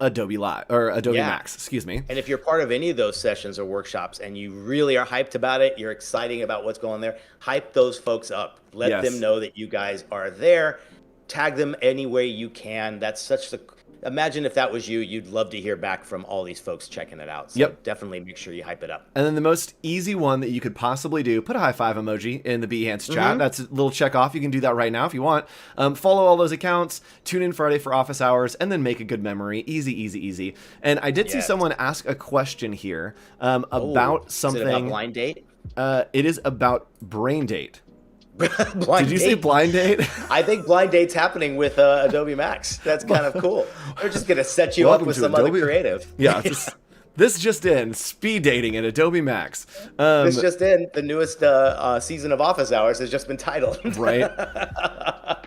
[SPEAKER 1] Adobe Live or Adobe Max, excuse me.
[SPEAKER 2] And if you're part of any of those sessions or workshops and you really are hyped about it, you're excited about what's going on there, hype those folks up. Let them know that you guys are there. Tag them any way you can. That's such the... Imagine if that was you, you'd love to hear back from all these folks checking it out. So definitely make sure you hype it up.
[SPEAKER 1] And then the most easy one that you could possibly do, put a high five emoji in the Behance chat. That's a little check off. You can do that right now if you want. Follow all those accounts, tune in Friday for office hours, and then make a good memory. Easy. And I did see someone ask a question here about something.
[SPEAKER 2] Is it about blind date?
[SPEAKER 1] It is about brain date.
[SPEAKER 2] Did
[SPEAKER 1] you say blind date?
[SPEAKER 2] I think blind date's happening with Adobe Max. That's kind of cool. They're just going to set you up with some other creative.
[SPEAKER 1] Yeah. This just in, speed dating in Adobe Max.
[SPEAKER 2] This just in, the newest season of Office Hours has just been titled.
[SPEAKER 1] Right.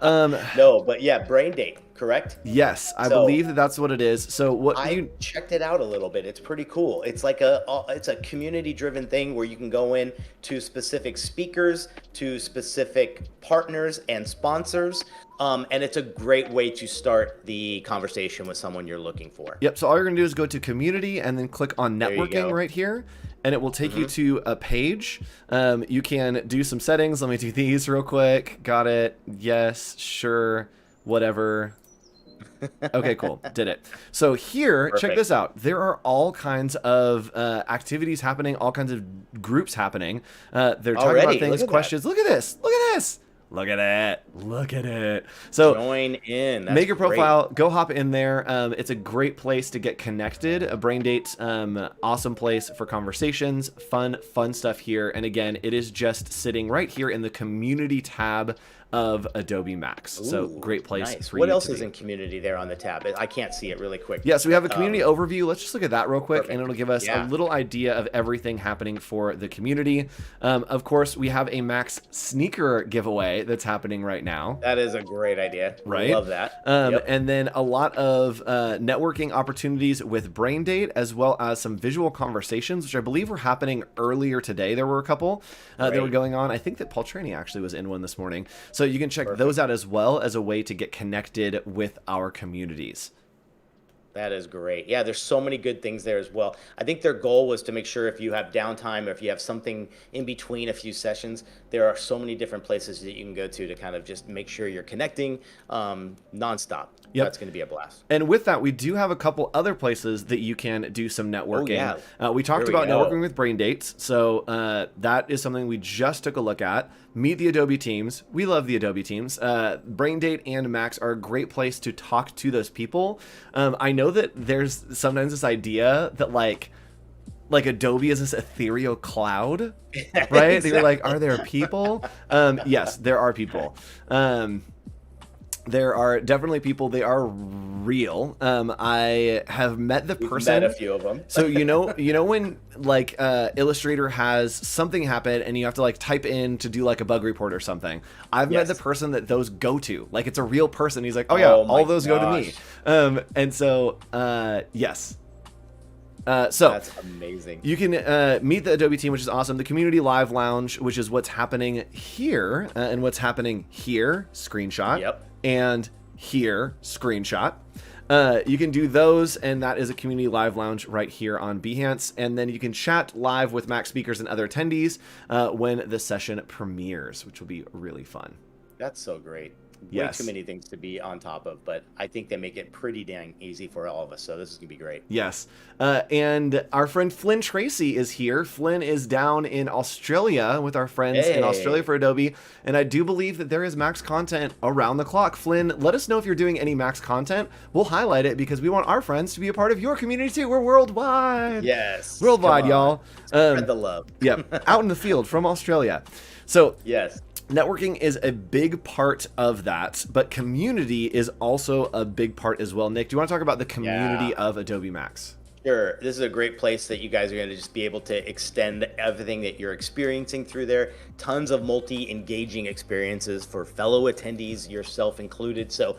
[SPEAKER 2] No, but yeah, brain date, correct?
[SPEAKER 1] Yes, I believe that's what it is. So
[SPEAKER 2] I checked it out a little bit. It's pretty cool. It's like it's a community-driven thing where you can go in to specific speakers, to specific partners and sponsors. And it's a great way to start the conversation with someone you're looking for.
[SPEAKER 1] Yep. So all you're going to do is go to community and then click on networking right here. And it will take you to a page. You can do some settings. Let me do these real quick. Got it. Yes. Sure. Whatever. Okay, cool. Did it. So here, check
[SPEAKER 2] Perfect.
[SPEAKER 1] this out. There are all kinds of activities happening, all kinds of groups happening. They're talking about
[SPEAKER 2] Already, look
[SPEAKER 1] things,
[SPEAKER 2] at that.
[SPEAKER 1] questions. Look at this. Look at this. Look at it. Look at it. So
[SPEAKER 2] Join in. That's
[SPEAKER 1] make your
[SPEAKER 2] great.
[SPEAKER 1] profile, go hop in there. It's a great place to get connected. A brain date, awesome place for conversations, fun stuff here. And again, it is just sitting right here in the community tab of Adobe MAX. So
[SPEAKER 2] Ooh,
[SPEAKER 1] great place
[SPEAKER 2] nice.
[SPEAKER 1] for
[SPEAKER 2] What
[SPEAKER 1] you
[SPEAKER 2] else
[SPEAKER 1] to
[SPEAKER 2] is
[SPEAKER 1] be.
[SPEAKER 2] in community there on the tab? I can't see it really quick.
[SPEAKER 1] Yeah, so we have a community overview. Let's just look at that real quick,
[SPEAKER 2] Perfect.
[SPEAKER 1] and it'll give us a
[SPEAKER 2] Yeah.
[SPEAKER 1] little idea of everything happening for the community. Of course, we have a Max sneaker giveaway that's happening right now.
[SPEAKER 2] That is a great idea.
[SPEAKER 1] Right.
[SPEAKER 2] Love that. Yep.
[SPEAKER 1] And then a lot of networking opportunities with Brain Date, as well as some visual conversations, which I believe were happening earlier today. There were a couple that were
[SPEAKER 2] Great.
[SPEAKER 1] going on. I think that Paul Traney actually was in one this morning. So you can check those out as well as a way to get connected with our communities.
[SPEAKER 2] That is great. Yeah, there's so many good things there as well. I think their goal was to make sure if you have downtime or if you have something in between a few sessions, there are so many different places that you can go to kind of just make sure you're connecting nonstop.
[SPEAKER 1] Yep.
[SPEAKER 2] That's going to be a blast.
[SPEAKER 1] And with that, we do have a couple other places that you can do some networking.
[SPEAKER 2] yeah.
[SPEAKER 1] We talked
[SPEAKER 2] Here we
[SPEAKER 1] about
[SPEAKER 2] go.
[SPEAKER 1] networking with Brain Dates. So that is something we just took a look at. Meet the Adobe teams. We love the Adobe teams. Brain Date and Max are a great place to talk to those people. I know that there's sometimes this idea that like Adobe is this ethereal cloud, right? They're like, are there people? Yes, there are people. There are definitely people. They are real. I have met the person.
[SPEAKER 2] Met a few of them.
[SPEAKER 1] So you know when like Illustrator has something happen and you have to like type in to do like a bug report or something. I've met the person that those go to. Like it's a real person. He's like, oh yeah,
[SPEAKER 2] Oh my
[SPEAKER 1] all those go to me. And so yes. So
[SPEAKER 2] That's amazing.
[SPEAKER 1] you can meet the Adobe team, which is awesome. The Community Live Lounge, which is what's happening here and what's happening here, screenshot,
[SPEAKER 2] Yep.
[SPEAKER 1] and here, screenshot. You can do those, and that is a Community Live Lounge right here on Behance. And then you can chat live with Mac speakers and other attendees when the session premieres, which will be really fun.
[SPEAKER 2] That's so great.
[SPEAKER 1] Yes.
[SPEAKER 2] Way too many things to be on top of, but I think they make it pretty dang easy for all of us. So this is gonna be great.
[SPEAKER 1] Yes. And our friend Flynn Tracy is here. Flynn is down in Australia with our friends in Australia for Adobe. And I do believe that there is Max content around the clock. Flynn, let us know if you're doing any Max content. We'll highlight it because we want our friends to be a part of your community too. We're worldwide.
[SPEAKER 2] Yes.
[SPEAKER 1] Worldwide,
[SPEAKER 2] Come on.
[SPEAKER 1] y'all.
[SPEAKER 2] Spread the love.
[SPEAKER 1] Yeah. Out in the field from Australia. So
[SPEAKER 2] Yes.
[SPEAKER 1] networking is a big part of that, but community is also a big part as well. Nick, do you want to talk about the community of Adobe Max?
[SPEAKER 2] Sure. This is a great place that you guys are going to just be able to extend everything that you're experiencing through there. Tons of multi-engaging experiences for fellow attendees, yourself included. So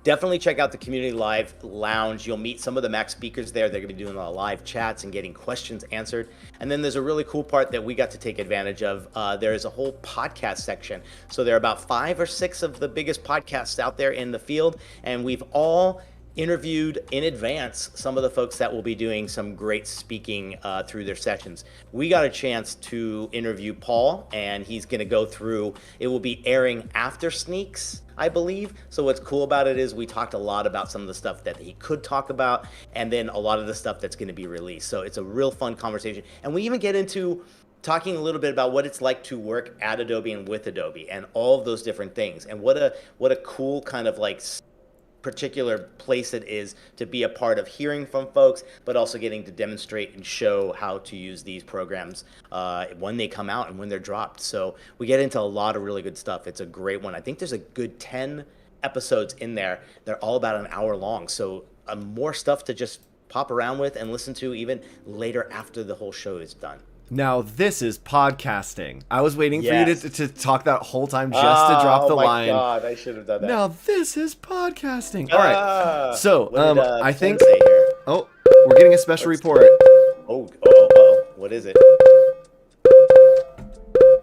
[SPEAKER 2] definitely check out the Community Live Lounge. You'll meet some of the Mac speakers there. They're going to be doing a lot of live chats and getting questions answered. And then there's a really cool part that we got to take advantage of. There is a whole podcast section. So there are about 5 or 6 of the biggest podcasts out there in the field. And we've all interviewed in advance some of the folks that will be doing some great speaking through their sessions. We got a chance to interview Paul, and he's going to go through, it will be airing after Sneaks, I believe. So what's cool about it is we talked a lot about some of the stuff that he could talk about, and then a lot of the stuff that's going to be released. So it's a real fun conversation. And we even get into talking a little bit about what it's like to work at Adobe and with Adobe and all of those different things. And what a cool kind of like particular place it is to be a part of hearing from folks, but also getting to demonstrate and show how to use these programs when they come out and when they're dropped. So we get into a lot of really good stuff. It's a great one. I think there's a good 10 episodes in there. They're all about an hour long. So more stuff to just pop around with and listen to even later after the whole show is done.
[SPEAKER 1] Now, this is podcasting. I was waiting for you to talk that whole time just to drop the line.
[SPEAKER 2] Oh my God, I should have done that.
[SPEAKER 1] Now, this is podcasting. All right. So, I think...
[SPEAKER 2] say here?
[SPEAKER 1] Oh, we're getting a special report.
[SPEAKER 2] Oh, what is it?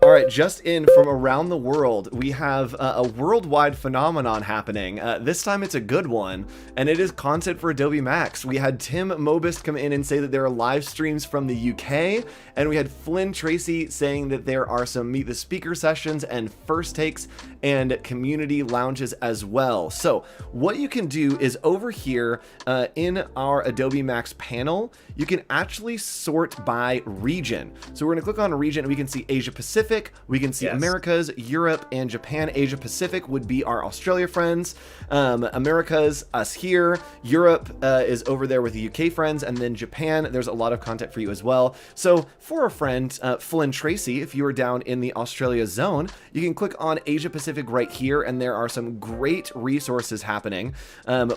[SPEAKER 1] All right, just in from around the world, we have a worldwide phenomenon happening. This time it's a good one, and it is content for Adobe Max. We had Tim Mobist come in and say that there are live streams from the UK, and we had Flynn Tracy saying that there are some Meet the Speaker sessions and first takes and community lounges as well. So what you can do is over here in our Adobe Max panel, you can actually sort by region. So we're gonna click on a region and we can see Asia Pacific, we can see Americas, Europe, and Japan. Asia Pacific would be our Australia friends. Americas, us here. Europe is over there with the UK friends, and then Japan, there's a lot of content for you as well. So for a friend, Flynn Tracy, if you are down in the Australia zone, you can click on Asia Pacific right here, and there are some great resources happening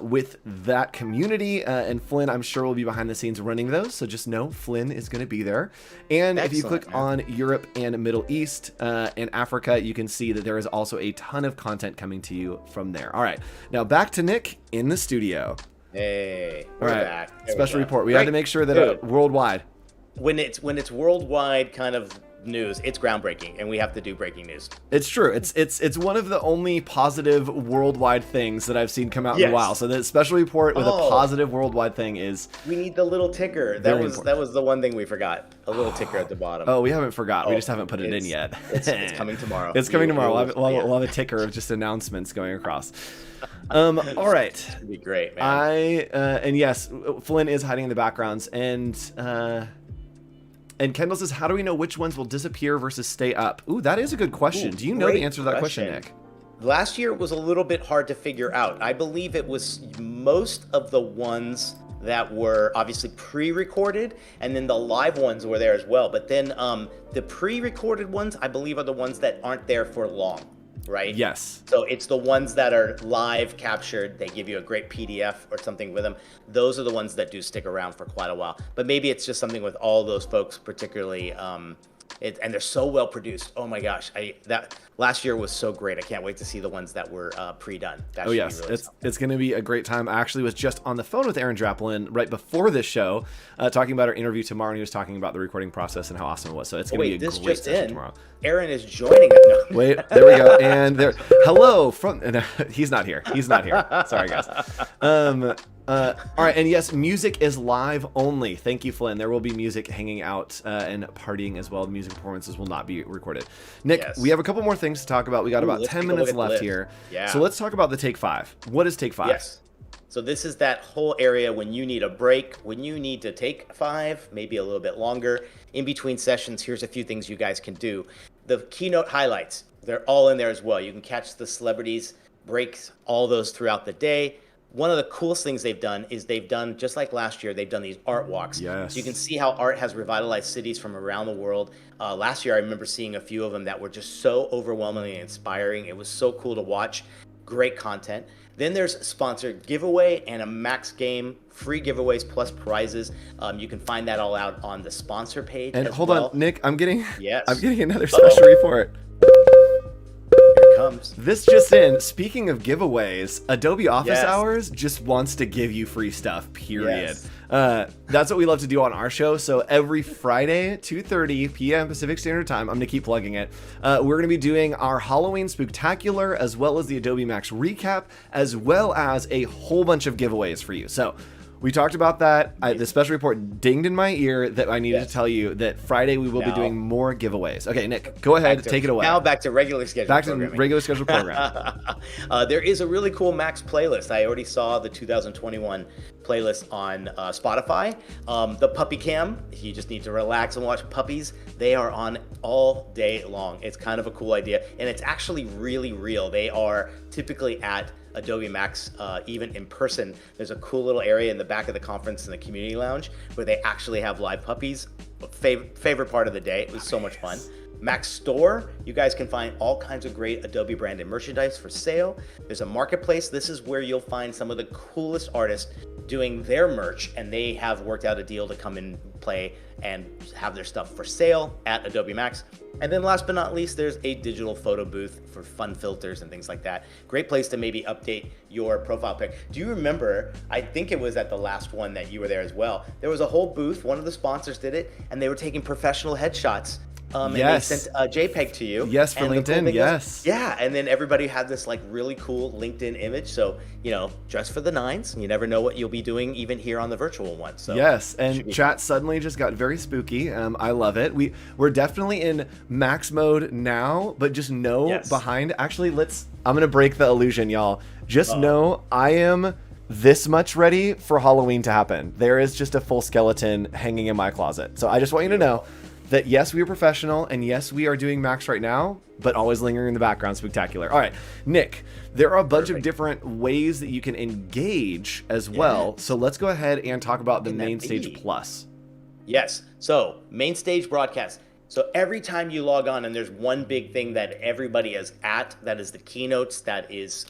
[SPEAKER 1] with that community. And Flynn, I'm sure, will be behind the scenes running those, so just know Flynn is going to be there. And if you click on Europe and Middle East and Africa, you can see that there is also a ton of content coming to you from there. All right, now back to Nick in the studio.
[SPEAKER 2] Hey, we're back.
[SPEAKER 1] Special report. We had to make sure that worldwide.
[SPEAKER 2] When it's worldwide kind of news, it's groundbreaking, and we have to do breaking news.
[SPEAKER 1] It's true. It's one of the only positive worldwide things that I've seen come out in a while. So the special report with a positive worldwide thing is.
[SPEAKER 2] We need the little ticker. That was the one thing we forgot. A little ticker at the bottom.
[SPEAKER 1] Oh, we haven't forgot. We just haven't put it in yet.
[SPEAKER 2] It's coming tomorrow.
[SPEAKER 1] It's coming tomorrow. We'll have a ticker of just announcements going across. All right.
[SPEAKER 2] It'd be great, man.
[SPEAKER 1] And yes, Flynn is hiding in the backgrounds, and Kendall says, how do we know which ones will disappear versus stay up? Ooh, that is a good question. Do you know the answer to that question, Nick?
[SPEAKER 2] Last year was a little bit hard to figure out. I believe it was most of the ones that were obviously pre-recorded, and then the live ones were there as well. But then the pre-recorded ones, I believe, are the ones that aren't there for long. Right?
[SPEAKER 1] Yes.
[SPEAKER 2] So it's the ones that are live captured. They give you a great PDF or something with them. Those are the ones that do stick around for quite a while. But maybe it's just something with all those folks, particularly, and they're so well produced. Oh my gosh, that last year was so great. I can't wait to see the ones that were pre-done.
[SPEAKER 1] Oh yes, really it's going to be a great time. I actually was just on the phone with Aaron Draplin right before this show, talking about our interview tomorrow, and he was talking about the recording process and how awesome it was. So it's going to be a great session tomorrow.
[SPEAKER 2] Aaron is joining us. No.
[SPEAKER 1] Wait, there we go. And there, hello from. He's not here. He's not here. Sorry, guys. All right, and yes, music is live only. Thank you, Flynn. There will be music hanging out and partying as well. Music performances will not be recorded. Nick, we have a couple more things to talk about. We got about 10 minutes left here. Yeah. So let's talk about the Take 5. What is Take 5?
[SPEAKER 2] Yes. So this is that whole area when you need a break, when you need to take 5, maybe a little bit longer. In between sessions, here's a few things you guys can do. The keynote highlights, they're all in there as well. You can catch the celebrities, breaks, all those throughout the day. One of the coolest things they've done is they've done, just like last year, they've done these art walks.
[SPEAKER 1] Yes.
[SPEAKER 2] So you can see how art has revitalized cities from around the world. Last year, I remember seeing a few of them that were just so overwhelmingly inspiring. It was so cool to watch. Great content. Then there's sponsored giveaway and a Max game, free giveaways plus prizes. You can find that all out on the sponsor page.
[SPEAKER 1] And
[SPEAKER 2] as
[SPEAKER 1] hold
[SPEAKER 2] well.
[SPEAKER 1] on, Nick, I'm getting another special report.
[SPEAKER 2] Comes.
[SPEAKER 1] This just in, speaking of giveaways, Adobe Office Hours just wants to give you free stuff, period. That's what we love to do on our show. So every Friday, 2:30 p.m. Pacific Standard Time, I'm going to keep plugging it. We're going to be doing our Halloween Spooktacular, as well as the Adobe Max recap, as well as a whole bunch of giveaways for you. So we talked about that. The special report dinged in my ear that I needed to tell you that Friday we will be doing more giveaways. Okay, Nick, go ahead, take it away.
[SPEAKER 2] Now back to regular schedule.
[SPEAKER 1] Back to regular schedule program.
[SPEAKER 2] There is a really cool Max playlist. I already saw the 2021 playlist on Spotify. The puppy cam, you just need to relax and watch puppies. They are on all day long. It's kind of a cool idea, and it's actually really real. They are typically at Adobe Max, even in person. There's a cool little area in the back of the conference in the community lounge where they actually have live puppies. Favorite part of the day. It was so much fun. Max Store, you guys can find all kinds of great Adobe branded merchandise for sale. There's a marketplace. This is where you'll find some of the coolest artists doing their merch, and they have worked out a deal to come and play and have their stuff for sale at Adobe Max. And then last but not least, there's a digital photo booth for fun filters and things like that. Great place to maybe update your profile pic. Do you remember, I think it was at the last one that you were there as well, there was a whole booth, one of the sponsors did it, and they were taking professional headshots And they
[SPEAKER 1] Yes.
[SPEAKER 2] sent a JPEG to you.
[SPEAKER 1] Yes, for
[SPEAKER 2] And the cool
[SPEAKER 1] LinkedIn,
[SPEAKER 2] thing
[SPEAKER 1] yes.
[SPEAKER 2] yeah, and then everybody had this like really cool LinkedIn image. So, dress for the nines. You never know what you'll be doing even here on the virtual one. So
[SPEAKER 1] Yes, and chat suddenly just got very spooky. I love it. We're definitely in max mode now, but just know
[SPEAKER 2] Yes.
[SPEAKER 1] behind. Actually, I'm gonna break the illusion, y'all. Just know I am this much ready for Halloween to happen. There is just a full skeleton hanging in my closet. So I just want you to know that yes, we are professional, and yes, we are doing Max right now, but always lingering in the background, spectacular. All right, Nick, there are a bunch of different ways that you can engage as well. So let's go ahead and talk about the Mainstage Plus.
[SPEAKER 2] Yes. So Mainstage broadcast. So every time you log on, and there's one big thing that everybody is at, that is the keynotes, that is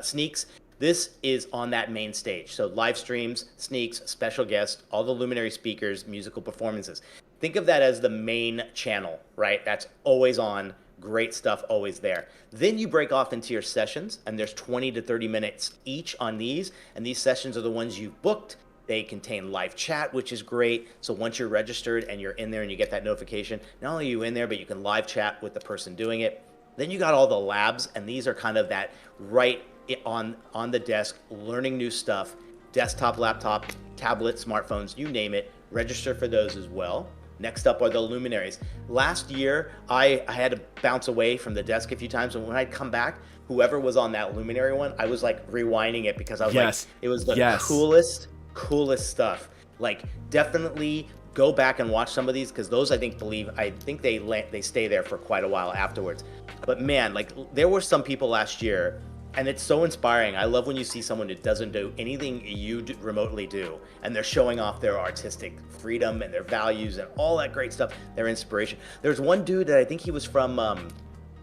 [SPEAKER 2] sneaks. This is on that main stage. So live streams, sneaks, special guests, all the luminary speakers, musical performances. Think of that as the main channel, right? That's always on. Great stuff, always there. Then you break off into your sessions, and there's 20 to 30 minutes each on these. And these sessions are the ones you've booked. They contain live chat, which is great. So once you're registered and you're in there and you get that notification, not only are you in there, but you can live chat with the person doing it. Then you got all the labs, and these are kind of that right on the desk, learning new stuff, desktop, laptop, tablet, smartphones, you name it. Register for those as well. Next up are the luminaries. Last year, I had to bounce away from the desk a few times, and when I'd come back, whoever was on that luminary one, I was like rewinding it because I was like, it was the coolest stuff. Like, definitely go back and watch some of these, because those I think they stay there for quite a while afterwards. But man, like, there were some people last year, and it's so inspiring. I love when you see someone who doesn't do anything you remotely do, and they're showing off their artistic freedom and their values and all that great stuff, their inspiration. There's one dude that I think he was from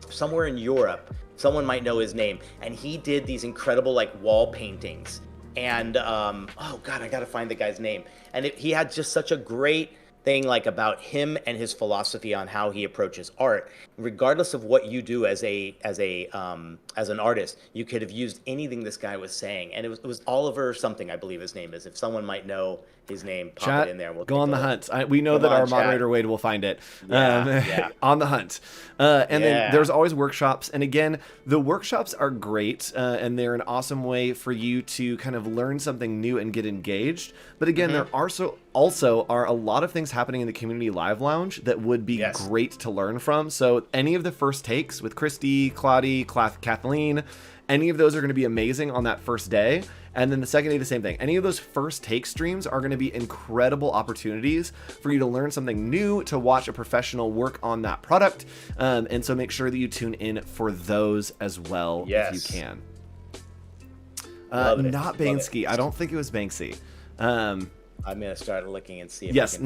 [SPEAKER 2] somewhere in Europe. Someone might know his name, and he did these incredible like wall paintings. And oh god, I gotta find the guy's name. And he had just such a great thing like about him and his philosophy on how he approaches art. Regardless of what you do as an artist, you could have used anything this guy was saying. And it was Oliver something, I believe his name is. If someone might know his name, pop
[SPEAKER 1] Chat,
[SPEAKER 2] it in there. We'll
[SPEAKER 1] go on the hunt. We know that our moderator Wade will find it. On the hunt. And then there's always workshops. And again, the workshops are great, and they're an awesome way for you to kind of learn something new and get engaged. But again, there also are a lot of things happening in the Community Live Lounge that would be great to learn from. So any of the first takes with Christy, Claudie, Kathleen, any of those are going to be amazing on that first day. And then the second day, the same thing. Any of those first take streams are going to be incredible opportunities for you to learn something new, to watch a professional work on that product. And so make sure that you tune in for those as well if you can. Not Banksy. I don't think it was Banksy.
[SPEAKER 2] I'm gonna start looking and see if
[SPEAKER 1] yes,
[SPEAKER 2] I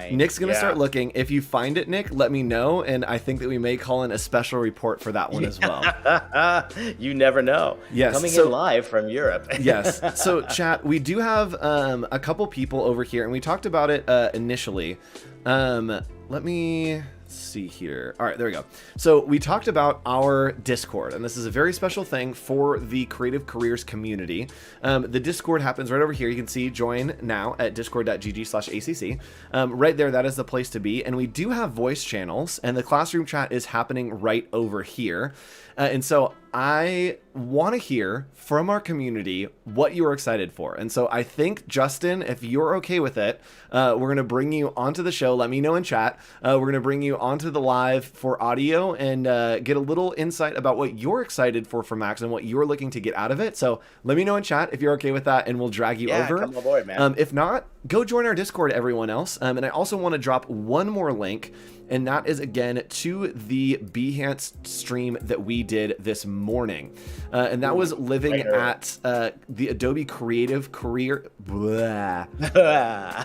[SPEAKER 2] can
[SPEAKER 1] Nick's gonna start looking. If you find it, Nick, let me know, and I think that we may call in a special report for that one as well.
[SPEAKER 2] You never know.
[SPEAKER 1] Yes,
[SPEAKER 2] coming in live from Europe.
[SPEAKER 1] Yes. So, chat, we do have a couple people over here, and we talked about it initially. Let me see here. All right, there we go. So we talked about our Discord, and this is a very special thing for the Creative Careers community. The Discord happens right over here. You can see join now at discord.gg/ACC. Right there, that is the place to be. And we do have voice channels, and the classroom chat is happening right over here. And so I want to hear from our community what you are excited for. And so I think, Justin, if you're okay with it, we're going to bring you onto the show. Let me know in chat. We're going to bring you onto the live for audio and get a little insight about what you're excited for Max and what you're looking to get out of it. So let me know in chat if you're okay with that, and we'll drag you over.
[SPEAKER 2] Come aboard, man.
[SPEAKER 1] If not, go join our Discord, everyone else. And I also want to drop one more link, and that is, again, to the Behance stream that we did this morning. And that was living at the Adobe Creative Career. Blah. Blah.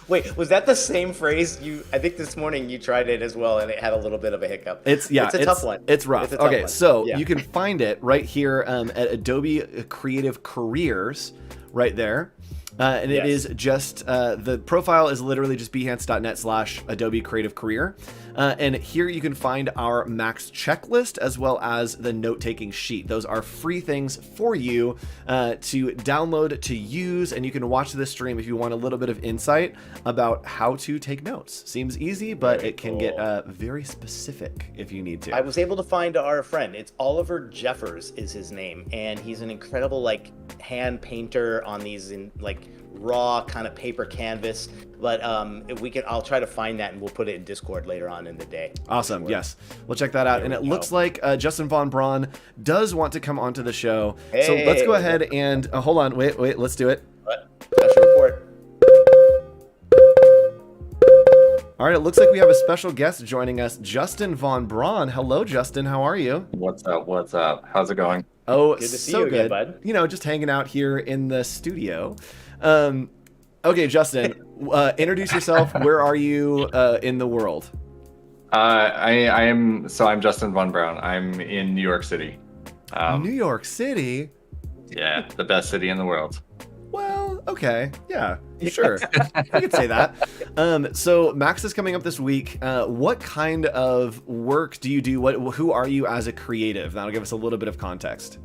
[SPEAKER 2] Wait, was that the same phrase I think this morning you tried it as well, and it had a little bit of a hiccup.
[SPEAKER 1] It's a tough one. It's rough. Okay, so you can find it right here at Adobe Creative Careers, right there. And it is just, the profile is literally just behance.net/Adobe Creative Career. And here you can find our Max checklist as well as the note-taking sheet. Those are free things for you to download, to use, and you can watch this stream if you want a little bit of insight about how to take notes. Seems easy, but it can get very specific if you need to.
[SPEAKER 2] I was able to find our friend. It's Oliver Jeffers is his name, and he's an incredible like hand painter on these in like raw kind of paper canvas. But if we can, I'll try to find that and we'll put it in Discord later on in the day.
[SPEAKER 1] Awesome. Yes, we'll check that out. And it looks like Justin Von Braun does want to come onto the show.
[SPEAKER 2] Hey,
[SPEAKER 1] so let's go ahead and hold on. Wait, let's do it.
[SPEAKER 2] Special report.
[SPEAKER 1] All right, it looks like we have a special guest joining us, Justin Von Braun. Hello, Justin. How are you?
[SPEAKER 3] What's up? What's up? How's it going?
[SPEAKER 1] Oh,
[SPEAKER 2] good to see
[SPEAKER 1] so
[SPEAKER 2] you again,
[SPEAKER 1] good.
[SPEAKER 2] bud.
[SPEAKER 1] You know, just hanging out here in the studio. Okay, Justin, introduce yourself. Where are you in the world?
[SPEAKER 3] I'm Justin Von Braun. I'm in New York City.
[SPEAKER 1] New York City?
[SPEAKER 3] Yeah, the best city in the world.
[SPEAKER 1] Well, okay. Yeah, sure. We could say that. So Max is coming up this week. What kind of work do you do? Who are you as a creative? That'll give us a little bit of context.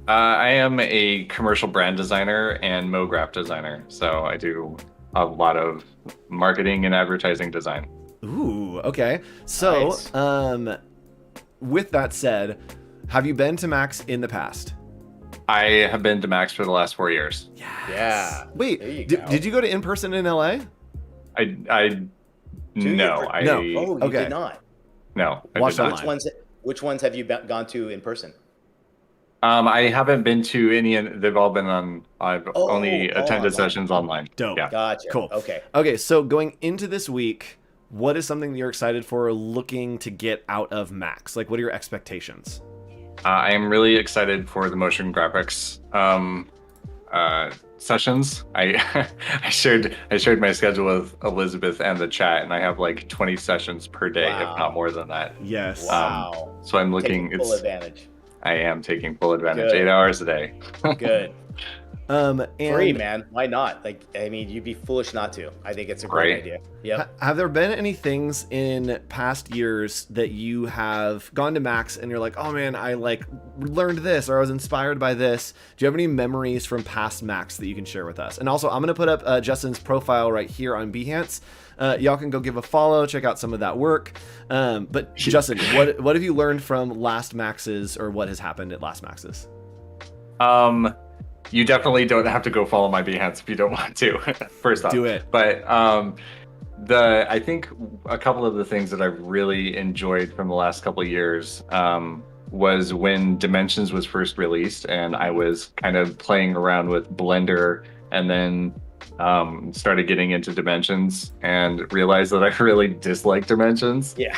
[SPEAKER 3] I am a commercial brand designer and MoGraph designer. So I do a lot of marketing and advertising design.
[SPEAKER 1] Ooh, okay. So,
[SPEAKER 2] Nice.
[SPEAKER 1] With that said, have you been to Max in the past?
[SPEAKER 3] I have been to Max for the last 4 years.
[SPEAKER 1] Yes.
[SPEAKER 2] Yeah.
[SPEAKER 1] Wait,
[SPEAKER 2] There you go.
[SPEAKER 1] did you go to in person in LA?
[SPEAKER 3] No,
[SPEAKER 1] No.
[SPEAKER 3] I
[SPEAKER 2] Oh, you
[SPEAKER 1] Okay.
[SPEAKER 2] did not.
[SPEAKER 3] no. I
[SPEAKER 1] Watch
[SPEAKER 3] did not.
[SPEAKER 1] online.
[SPEAKER 2] Which ones have you gone to in person?
[SPEAKER 3] I haven't been to any. They've all been on. I've only attended
[SPEAKER 2] online.
[SPEAKER 3] sessions online.
[SPEAKER 1] Dope.
[SPEAKER 3] Yeah.
[SPEAKER 2] Gotcha.
[SPEAKER 1] Cool.
[SPEAKER 2] Okay.
[SPEAKER 1] Okay, so going into this week, what is something that you're excited for or looking to get out of Max? Like, what are your expectations?
[SPEAKER 3] I am really excited for the motion graphics sessions. I I shared my schedule with Elizabeth and the chat, and I have like 20 sessions per day,
[SPEAKER 2] Wow.
[SPEAKER 3] if not more than that.
[SPEAKER 1] Yes.
[SPEAKER 2] Wow.
[SPEAKER 3] So I'm looking.
[SPEAKER 2] Taking full advantage.
[SPEAKER 3] I am taking full advantage.
[SPEAKER 2] Good.
[SPEAKER 3] 8 hours a day.
[SPEAKER 2] Good.
[SPEAKER 1] And
[SPEAKER 2] Free, man. Why not? Like, I mean, you'd be foolish not to. I think it's a great
[SPEAKER 3] Right.
[SPEAKER 2] idea. Yep.
[SPEAKER 1] Have there been any things in past years that you have gone to Max and you're like, oh man, I like learned this or I was inspired by this? Do you have any memories from past Max that you can share with us? And also, I'm going to put up Justin's profile right here on Behance. Y'all can go give a follow, check out some of that work. But Justin, what have you learned from last Max's or what has happened at last Max's?
[SPEAKER 3] You definitely don't have to go follow my Behance if you don't want to. First off,
[SPEAKER 1] Do it.
[SPEAKER 3] But I think a couple of the things that I've really enjoyed from the last couple of years was when Dimensions was first released, and I was kind of playing around with Blender, and then started getting into Dimensions and realized that I really dislike Dimensions.
[SPEAKER 2] Yeah.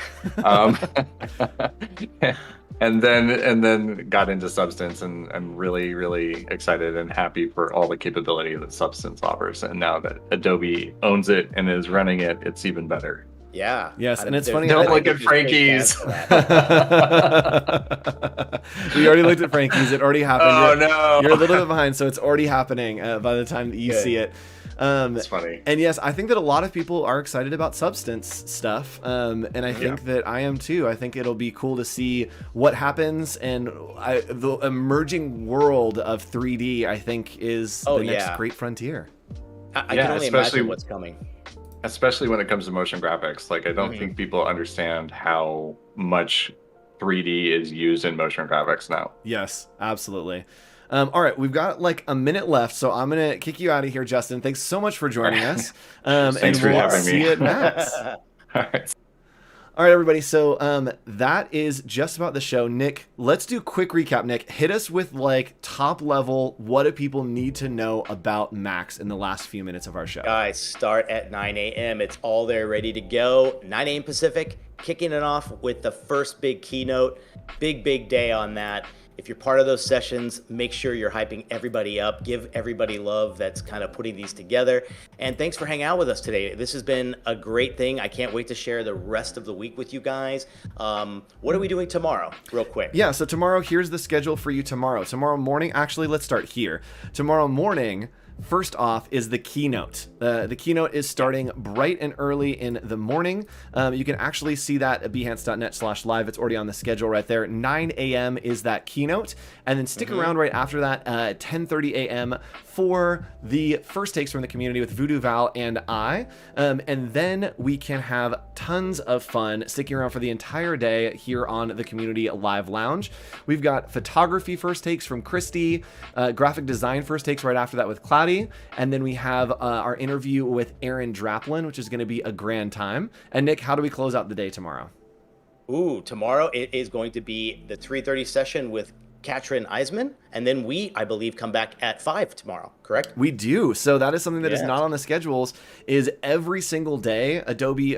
[SPEAKER 3] And then got into Substance, and I'm really, really excited and happy for all the capability that Substance offers. And now that Adobe owns it and is running it, it's even better.
[SPEAKER 2] Yeah.
[SPEAKER 1] Yes, and it's funny.
[SPEAKER 3] Don't
[SPEAKER 1] I
[SPEAKER 3] look
[SPEAKER 1] think
[SPEAKER 3] at Frankie's.
[SPEAKER 1] We already looked at Frankie's. It already happened.
[SPEAKER 3] Oh, no.
[SPEAKER 1] You're a little bit behind, so it's already happening by the time that you
[SPEAKER 2] Good.
[SPEAKER 1] see it.
[SPEAKER 3] It's funny.
[SPEAKER 1] And yes, I think that a lot of people are excited about Substance stuff, and I think that I am too. I think it'll be cool to see what happens, and the emerging world of 3D, I think, is the next great frontier.
[SPEAKER 2] I can only imagine what's coming.
[SPEAKER 3] Especially when it comes to motion graphics. Like, I don't think people understand how much 3D is used in motion graphics now.
[SPEAKER 1] Yes, absolutely. All right, we've got like a minute left, so I'm gonna kick you out of here, Justin. Thanks so much for joining us.
[SPEAKER 3] Thanks for having
[SPEAKER 1] see
[SPEAKER 3] me.
[SPEAKER 1] you at Max.
[SPEAKER 3] All right.
[SPEAKER 1] All right, everybody. So that is just about the show. Nick, let's do a quick recap. Nick, hit us with like top level. What do people need to know about Max in the last few minutes of our show?
[SPEAKER 2] Guys, start at 9 a.m. It's all there ready to go. 9 a.m. Pacific, kicking it off with the first big keynote. Big day on that. If you're part of those sessions, make sure you're hyping everybody up. Give everybody love that's kind of putting these together. And thanks for hanging out with us today. This has been a great thing. I can't wait to share the rest of the week with you guys. What are we doing tomorrow, real quick?
[SPEAKER 1] Yeah, so tomorrow, here's the schedule for you tomorrow. Tomorrow morning, actually, let's start here. Tomorrow morning, First off is the keynote. The keynote is starting bright and early in the morning. You can actually see that at behance.net/live. It's already on the schedule right there. 9 a.m. is that keynote. And then stick around right after that at 10:30 a.m. for the first takes from the community with Voodoo Val and I. And then we can have tons of fun sticking around for the entire day here on the Community Live Lounge. We've got photography first takes from Christy, graphic design first takes right after that with Cloudy, and then we have our interview with Aaron Draplin, which is going to be a grand time. And Nick, how do we close out the day tomorrow?
[SPEAKER 2] Ooh, tomorrow it is going to be the 3:30 session with Katrin Eisman, and then we, I believe, come back at 5 tomorrow, correct?
[SPEAKER 1] We do. So that is something that is not on the schedules, is every single day Adobe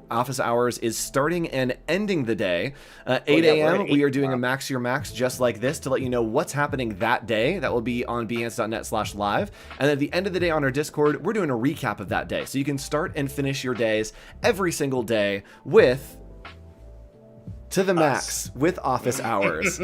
[SPEAKER 1] office hours is starting and ending the day. 8 a.m. we are doing a Max Your Max just like this to let you know what's happening that day. That will be on behance.net/live. And at the end of the day on our Discord, we're doing a recap of that day. So you can start and finish your days every single day with to the max with office hours.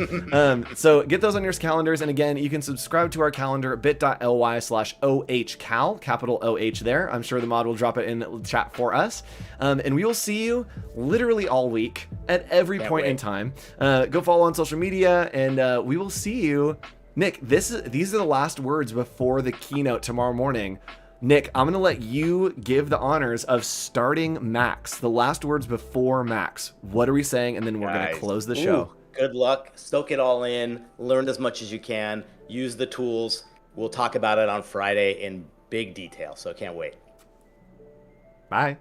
[SPEAKER 1] So get those on your calendars. And again, you can subscribe to our calendar, bit.ly/ohcal, capital OH there. I'm sure the mod will drop it in the chat for us. And we will see you literally all week at every point in time. Go follow on social media, and we will see you. Nick, these are the last words before the keynote tomorrow morning. Nick, I'm going to let you give the honors of starting Max, the last words before Max. What are we saying? And then we're going to close the show.
[SPEAKER 2] Good luck. Soak it all in. Learn as much as you can. Use the tools. We'll talk about it on Friday in big detail, so I can't wait.
[SPEAKER 1] Bye.